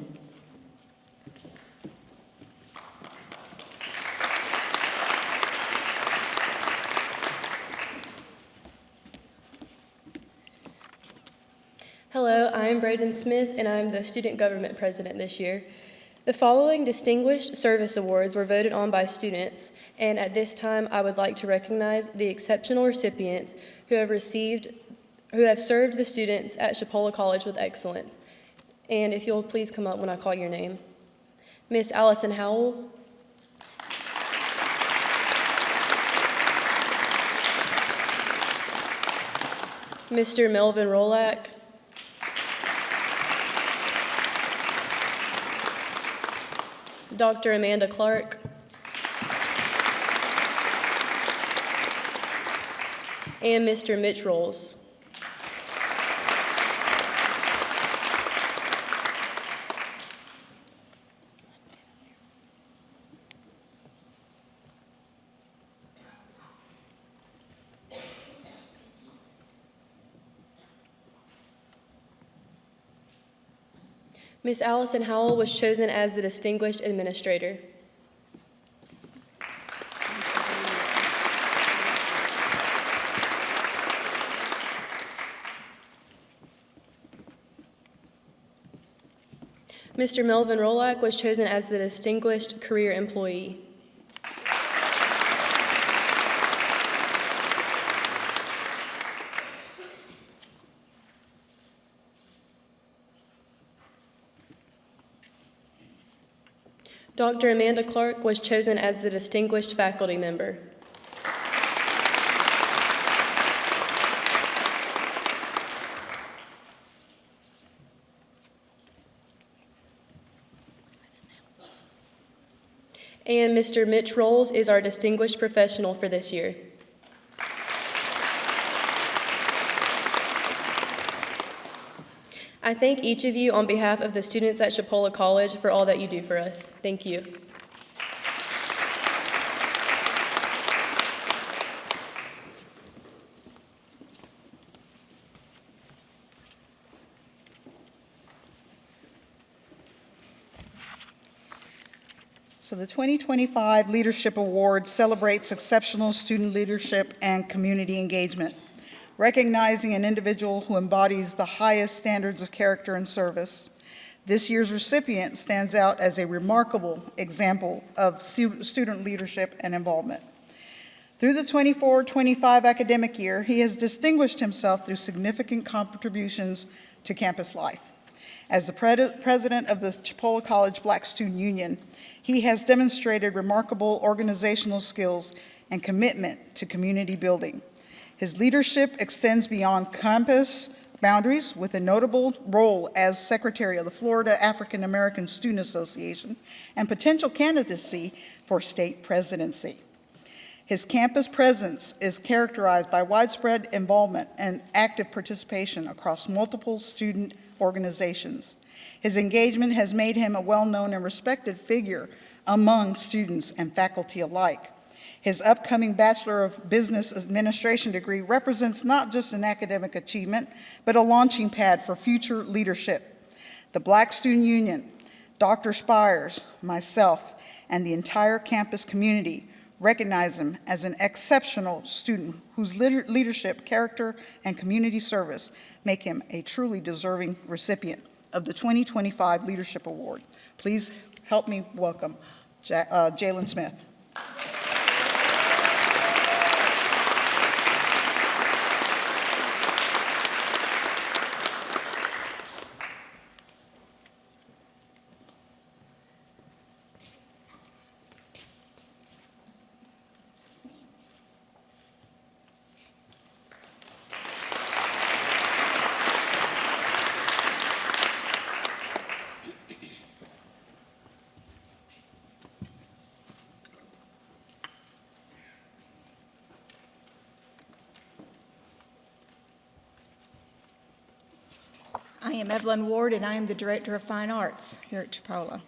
Hello, I'm Braden Smith, and I'm the Student Government President this year. The following Distinguished Service Awards were voted on by students, and at this time I would like to recognize the exceptional recipients who have served the students at Chipola College with excellence. And if you'll please come up when I call your name. Miss Allison Howell. Mr. Melvin Rolak. Dr. Amanda Clark, and Mr. Mitch Rolls. Miss Allison Howell was chosen as the Distinguished Administrator. Mr. Melvin Rolak was chosen as the Distinguished Career Employee. Dr. Amanda Clark was chosen as the Distinguished Faculty Member. And Mr. Mitch Rolls is our Distinguished Professional for this year. I thank each of you on behalf of the students at Chipola College for all that you do for us. Thank you. So the 2025 Leadership Award celebrates exceptional student leadership and community engagement, recognizing an individual who embodies the highest standards of character and service. This year's recipient stands out as a remarkable example of student leadership and involvement. Through the 24-25 academic year, he has distinguished himself through significant contributions to campus life. As the president of the Chipola College Black Student Union, he has demonstrated remarkable organizational skills and commitment to community building. His leadership extends beyond campus boundaries with a notable role as secretary of the Florida African American Student Association and potential candidacy for state presidency. His campus presence is characterized by widespread involvement and active participation across multiple student organizations. His engagement has made him a well-known and respected figure among students and faculty alike. His upcoming Bachelor of Business Administration degree represents not just an academic achievement, but a launching pad for future leadership. The Black Student Union, Dr. Spires, myself, and the entire campus community recognize him as an exceptional student whose leadership, character, and community service make him a truly deserving recipient of the 2025 Leadership Award. Please help me welcome Jalen Smith. I am Evelyn Ward, and I am the Director of Fine Arts here at Chipola.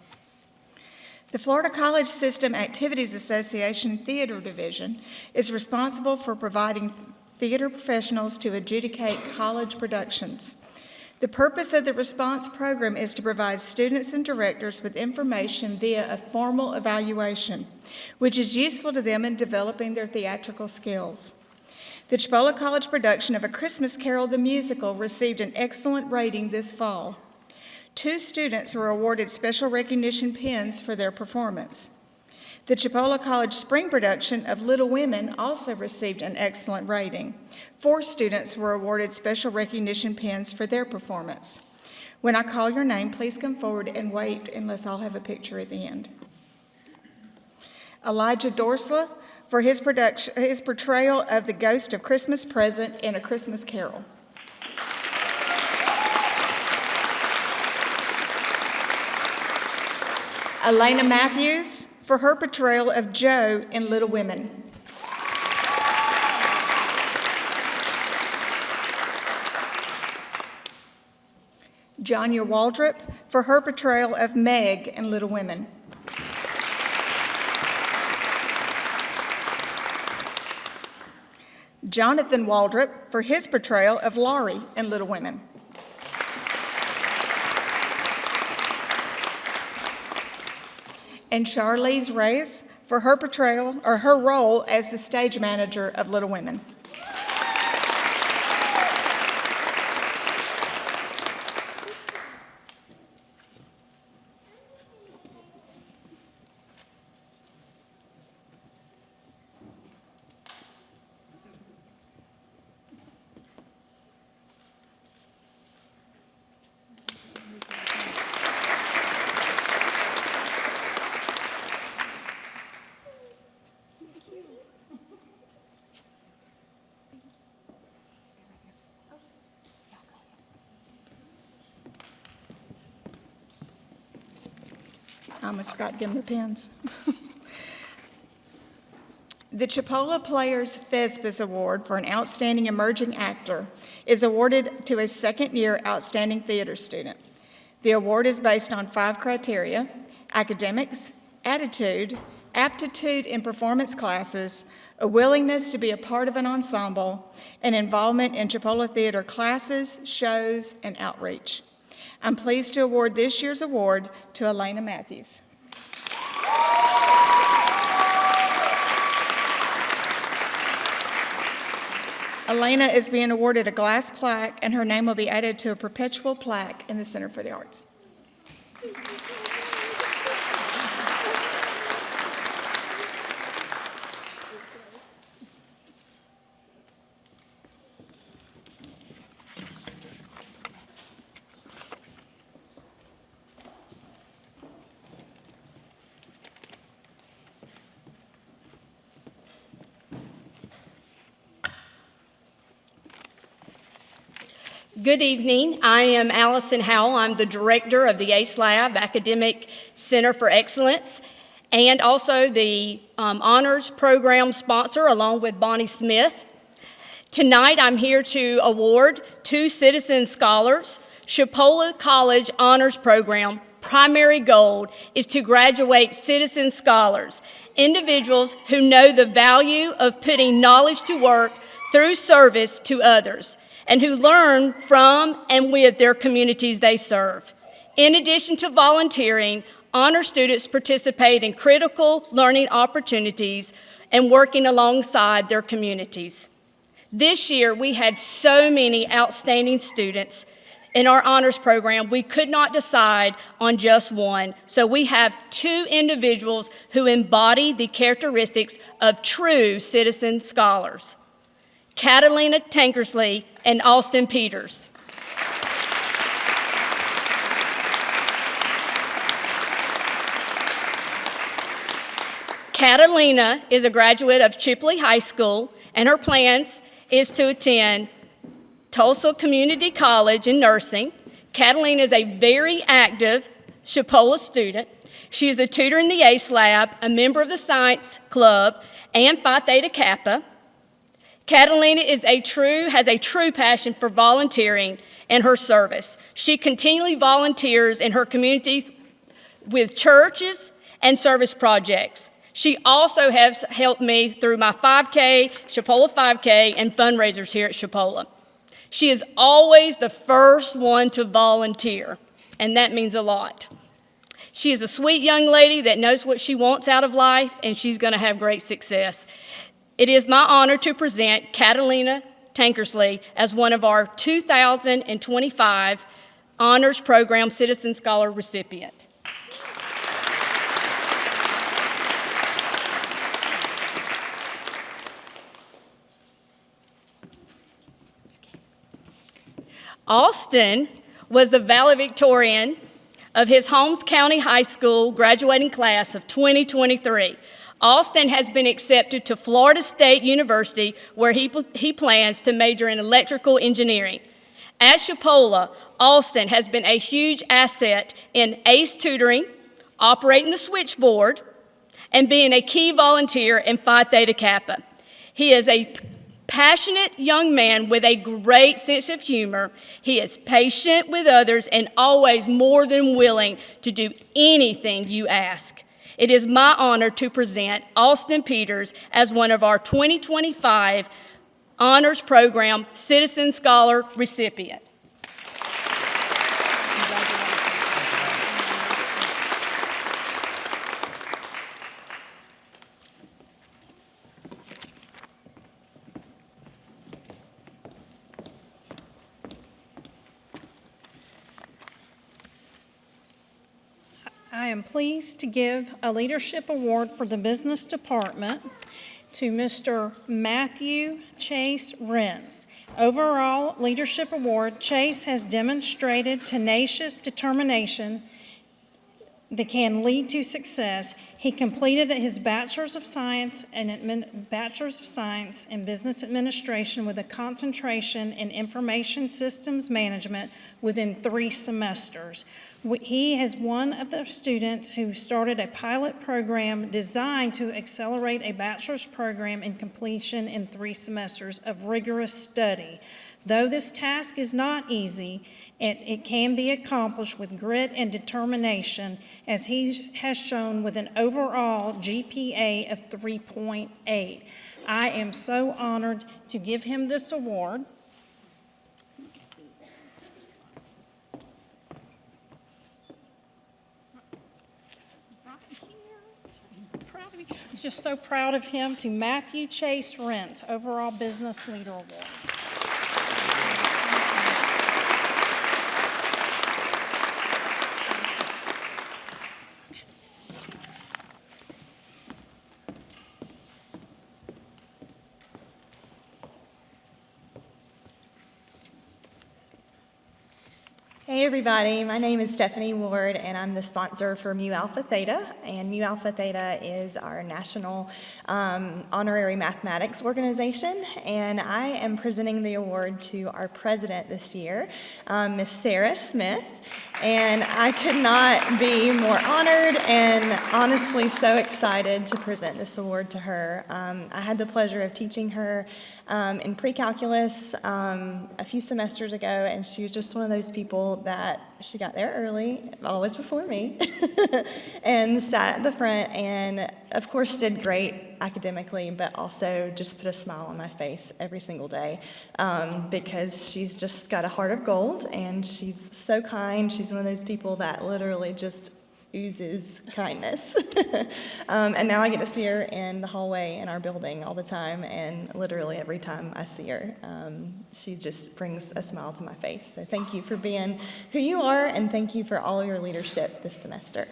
The Florida College System Activities Association Theater Division is responsible for providing theater professionals to adjudicate college productions. The purpose of the response program is to provide students and directors with information via a formal evaluation, which is useful to them in developing their theatrical skills. The Chipola College production of A Christmas Carol the Musical received an excellent rating this fall. 2 students were awarded special recognition pins for their performance. The Chipola College spring production of Little Women also received an excellent rating. 4 students were awarded special recognition pins for their performance. When I call your name, please come forward and wait unless I'll have a picture at the end. Elijah Dorsla for his portrayal of the Ghost of Christmas Present in A Christmas Carol. Elena Matthews for her portrayal of Jo in Little Women. Jonya Waldrop for her portrayal of Meg in Little Women. Jonathan Waldrop for his portrayal of Laurie in Little Women. And Charlize Reyes for her portrayal, or her role as the stage manager of Little Women. I almost forgot to give them their pens. The Chipola Players Thesbis Award for an Outstanding Emerging Actor is awarded to a second-year outstanding theater student. The award is based on 5 criteria: academics, attitude, aptitude in performance classes, a willingness to be a part of an ensemble, and involvement in Chipola theater classes, shows, and outreach. I'm pleased to award this year's award to Elena Matthews. Elena is being awarded a glass plaque, and her name will be added to a perpetual plaque in the Center for the Arts. Good evening. I am Allison Howell. I'm the director of the ACE Lab Academic Center for Excellence, and also the honors program sponsor along with Bonnie Smith. Tonight I'm here to award 2 Citizen Scholars. Chipola College Honors Program primary goal is to graduate Citizen Scholars, individuals who know the value of putting knowledge to work through service to others, and who learn from and with their communities they serve. In addition to volunteering, honor students participate in critical learning opportunities and working alongside their communities. This year, we had so many outstanding students in our honors program, we could not decide on just one. So we have 2 individuals who embody the characteristics of true citizen scholars: Catalina Tankersley and Austin Peters. Catalina is a graduate of Chipola High School, and her plans is to attend Tulsa Community College in nursing. Catalina is a very active Chipola student. She is a tutor in the ACE Lab, a member of the Science Club, and Phi Theta Kappa. Catalina has a true passion for volunteering and her service. She continually volunteers in her community with churches and service projects. She also has helped me through my 5K, Chipola 5K, and fundraisers here at Chipola. She is always the first one to volunteer, and that means a lot. She is a sweet young lady that knows what she wants out of life, and she's going to have great success. It is my honor to present Catalina Tankersley as one of our 2025 Honors Program Citizen Scholar recipient. Austin was the valedictorian of his Holmes County High School graduating class of 2023. Austin has been accepted to Florida State University, where he plans to major in electrical engineering. At Chipola, Austin has been a huge asset in ACE tutoring, operating the switchboard, and being a key volunteer in Phi Theta Kappa. He is a passionate young man with a great sense of humor. He is patient with others and always more than willing to do anything you ask. It is my honor to present Austin Peters as one of our 2025 Honors Program Citizen Scholar recipient. I am pleased to give a leadership award for the business department to Mr. Matthew Chase Renz. Overall leadership award, Chase has demonstrated tenacious determination that can lead to success. He completed his Bachelor's of Science in Business Administration with a concentration in Information Systems Management within 3 semesters. He is one of the students who started a pilot program designed to accelerate a bachelor's program in completion in 3 semesters of rigorous study. Though this task is not easy, it can be accomplished with grit and determination, as he has shown with an overall GPA of 3.8. I am so honored to give him this award. I'm just so proud of him, to Matthew Chase Renz, Overall Business Leader Award. Hey everybody, my name is Stephanie Ward and I'm the sponsor for Mu Alpha Theta, and Mu Alpha Theta is our national honorary mathematics organization, and I am presenting the award to our president this year, Miss Sarah Smith, and I could not be more honored and honestly so excited to present this award to her. I had the pleasure of teaching her in pre-calculus a few semesters ago, and she was just one of those people that she got there early, always before me, and sat at the front and of course did great academically, but also just put a smile on my face every single day because she's just got a heart of gold and she's so kind. She's one of those people that literally just oozes kindness. And now I get to see her in the hallway in our building all the time, and literally every time I see her, she just brings a smile to my face. So thank you for being who you are, and thank you for all of your leadership this semester.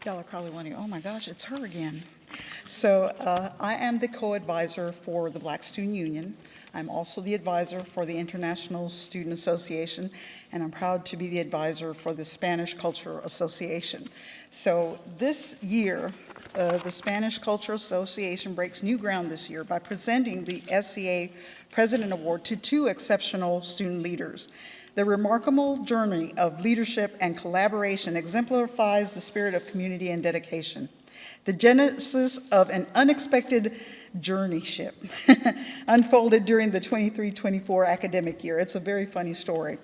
Y'all are probably wondering, oh my gosh, it's her again. So I am the co-advisor for the Black Student Union. I'm also the advisor for the International Student Association, and I'm proud to be the advisor for the Spanish Cultural Association. So this year, the Spanish Cultural Association breaks new ground this year by presenting the SCA President Award to 2 exceptional student leaders. The remarkable journey of leadership and collaboration exemplifies the spirit of community and dedication. The genesis of an unexpected journeyship unfolded during the 23-24 academic year. It's a very funny story.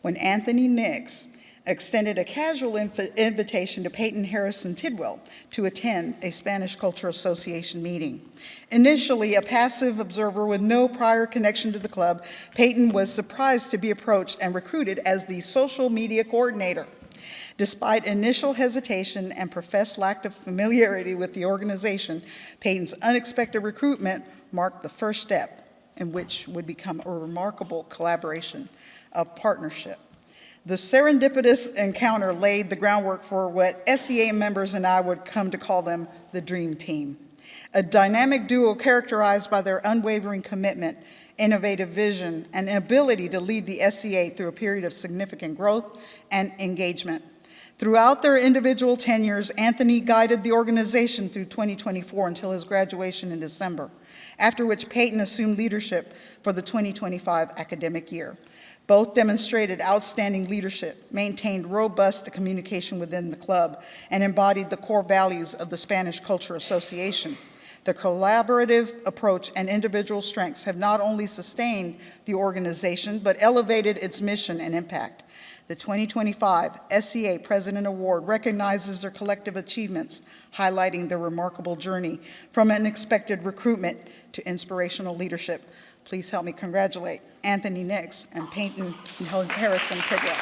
When Anthony Nix extended a casual invitation to Peyton Harrison Tidwell to attend a Spanish Cultural Association meeting. Initially a passive observer with no prior connection to the club, Peyton was surprised to be approached and recruited as the social media coordinator. Despite initial hesitation and professed lack of familiarity with the organization, Peyton's unexpected recruitment marked the first step in which would become a remarkable collaboration, a partnership. The serendipitous encounter laid the groundwork for what SEA members and I would come to call them the Dream Team, a dynamic duo characterized by their unwavering commitment, innovative vision, and ability to lead the SEA through a period of significant growth and engagement. Throughout their individual tenures, Anthony guided the organization through 2024 until his graduation in December, after which Peyton assumed leadership for the 2025 academic year. Both demonstrated outstanding leadership, maintained robust communication within the club, and embodied the core values of the Spanish Culture Association. The collaborative approach and individual strengths have not only sustained the organization, but elevated its mission and impact. The 2025 SEA President Award recognizes their collective achievements, highlighting their remarkable journey from unexpected recruitment to inspirational leadership. Please help me congratulate Anthony Nix and Peyton and Harrison Tidwell.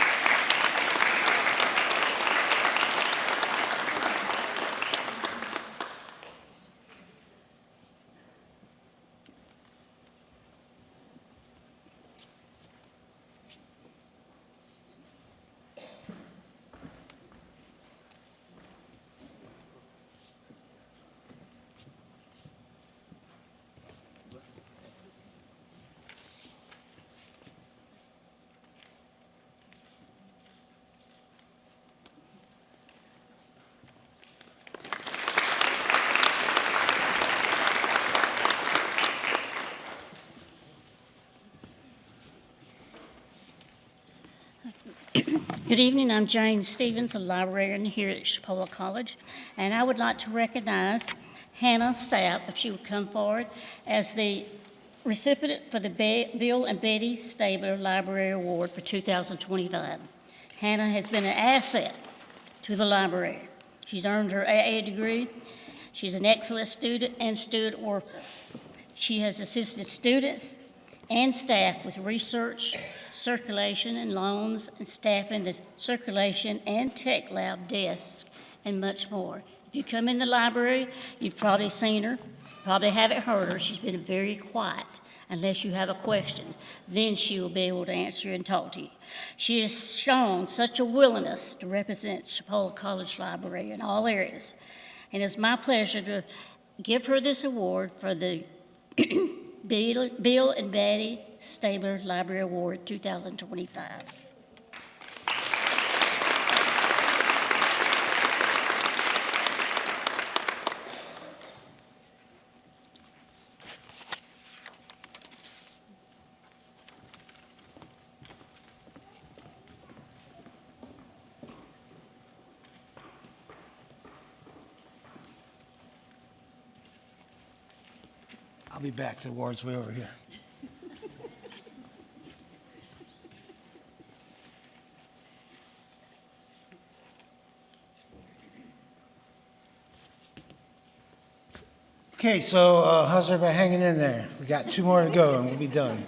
Good evening, I'm Jane Stevens, a librarian here at Chipola College, and I would like to recognize Hannah Sapp, if she would come forward, as the recipient for the Bill and Betty Stabler Library Award for 2025. Hannah has been an asset to the library. She's earned her AA degree. She's an excellent student and student worker. She has assisted students and staff with research, circulation and loans, and staffing the circulation and tech lab desks, and much more. If you come in the library, you've probably seen her, probably haven't heard her. She's been very quiet unless you have a question. Then she will be able to answer and talk to you. She has shown such a willingness to represent Chipola College Library in all areas. And it's my pleasure to give her this award for the Bill and Betty Stabler Library Award 2025. I'll be back. The award's way over here. Okay, so how's everybody hanging in there? We got 2 more to go and we'll be done.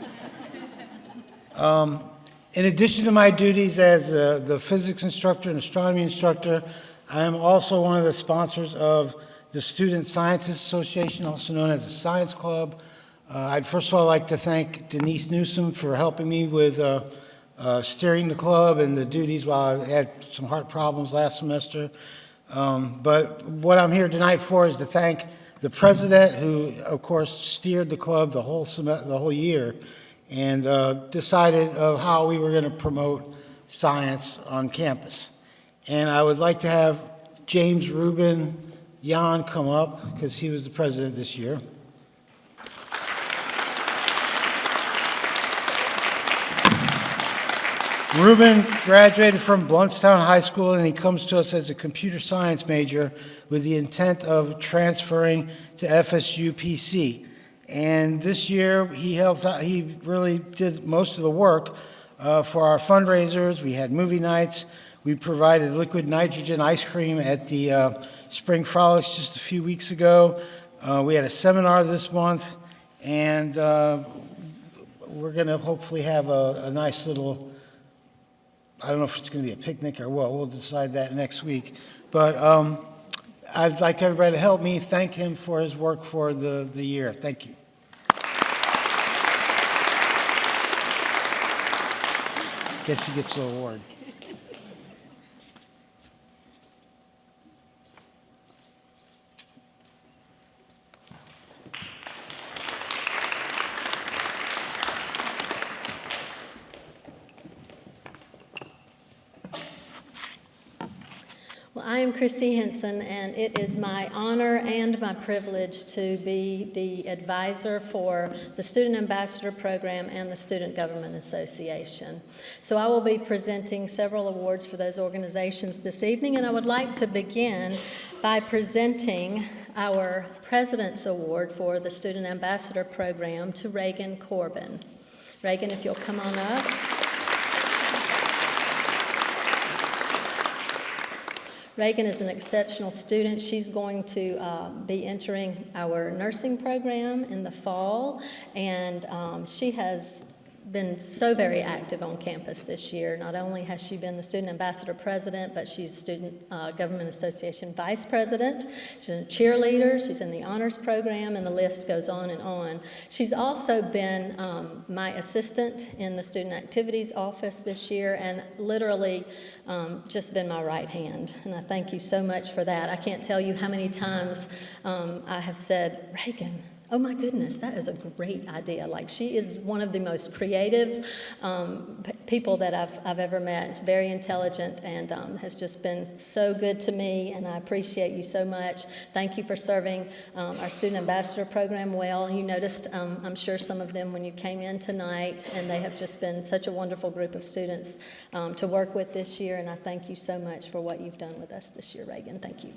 In addition to my duties as the physics instructor and astronomy instructor, I am also one of the sponsors of the Student Scientists Association, also known as the Science Club. I'd first of all like to thank Denise Newsom for helping me with steering the club and the duties while I had some heart problems last semester. But what I'm here tonight for is to thank the president, who, of course, steered the club the whole year, and decided of how we were going to promote science on campus. And I would like to have James Rubin Jan come up, because he was the president this year. Reuben graduated from Blountstown High School, and he comes to us as a computer science major with the intent of transferring to FSU PC. And this year, he helped out, he really did most of the work for our fundraisers. We had movie nights. We provided liquid nitrogen ice cream at the Spring Frolics just a few weeks ago. We had a seminar this month, and we're going to hopefully have a nice little, I don't know if it's going to be a picnic or what. We'll decide that next week. But I'd like everybody to help me thank him for his work for the year. Thank you. Guess he gets the award. Well, I am Christy Henson, and it is my honor and my privilege to be the advisor for the Student Ambassador Program and the Student Government Association. So I will be presenting several awards for those organizations this evening, and I would like to begin by presenting our President's Award for the Student Ambassador Program to Reagan Corbin. Reagan, if you'll come on up. Reagan is an exceptional student. She's going to be entering our nursing program in the fall, and she has been so very active on campus this year. Not only has she been the Student Ambassador President, but she's Student Government Association Vice President. She's a cheerleader, she's in the honors program, and the list goes on and on. She's also been my assistant in the Student Activities Office this year, and literally just been my right hand. And I thank you so much for that. I can't tell you how many times I have said, Reagan, oh my goodness, that is a great idea. Like, she is one of the most creative people that I've ever met. She's very intelligent and has just been so good to me, and I appreciate you so much. Thank you for serving our Student Ambassador Program well. You noticed, I'm sure, some of them when you came in tonight, and they have just been such a wonderful group of students to work with this year, and I thank you so much for what you've done with us this year, Reagan. Thank you.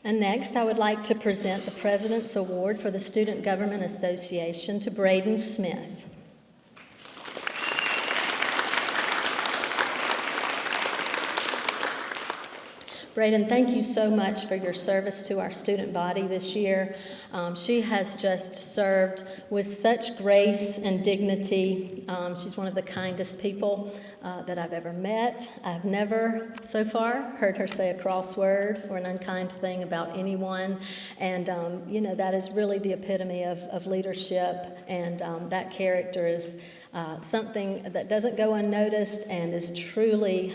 And next, I would like to present the President's Award for the Student Government Association to Braden Smith. Braden, thank you so much for your service to our student body this year. She has just served with such grace and dignity. She's one of the kindest people that I've ever met. I've never, so far, heard her say a cross word or an unkind thing about anyone. And, you know, that is really the epitome of leadership, and that character is something that doesn't go unnoticed and is truly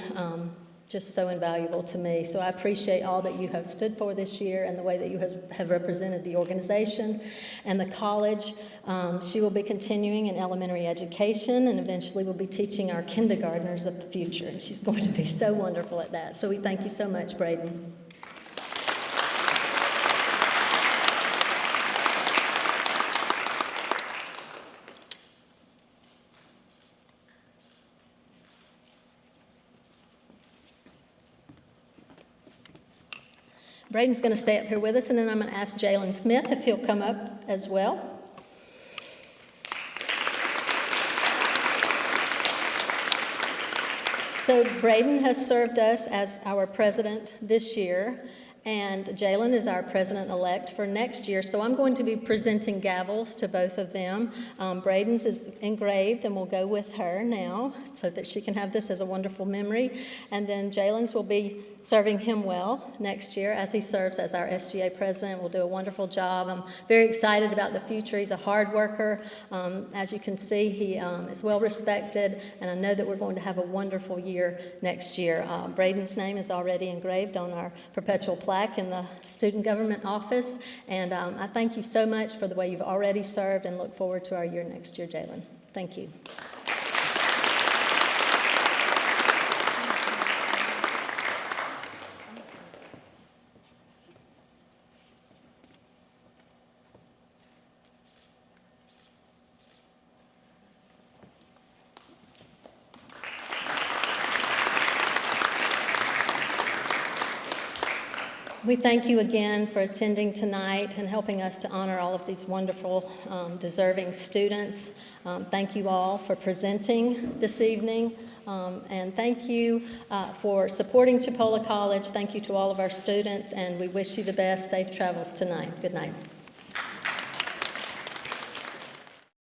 just so invaluable to me. So I appreciate all that you have stood for this year and the way that you have represented the organization and the college. She will be continuing in elementary education and eventually will be teaching our kindergartners of the future. And she's going to be so wonderful at that. So we thank you so much, Braden. Braden's going to stay up here with us, and then I'm going to ask Jalen Smith if he'll come up as well. So Braden has served us as our president this year, and Jalen is our president-elect for next year. So I'm going to be presenting gavels to both of them. Braden's is engraved and will go with her now so that she can have this as a wonderful memory. And then Jalen's will be serving him well next year as he serves as our SGA president. Will do a wonderful job. I'm very excited about the future. He's a hard worker. As you can see, he is well respected, and I know that we're going to have a wonderful year next year. Braden's name is already engraved on our perpetual plaque in the Student Government Office, and I thank you so much for the way you've already served and look forward to our year next year, Jalen. Thank you. We thank you again for attending tonight and helping us to honor all of these wonderful, deserving students. Thank you all for presenting this evening, and thank you for supporting Chipola College. Thank you to all of our students, and we wish you the best. Safe travels tonight. Good night.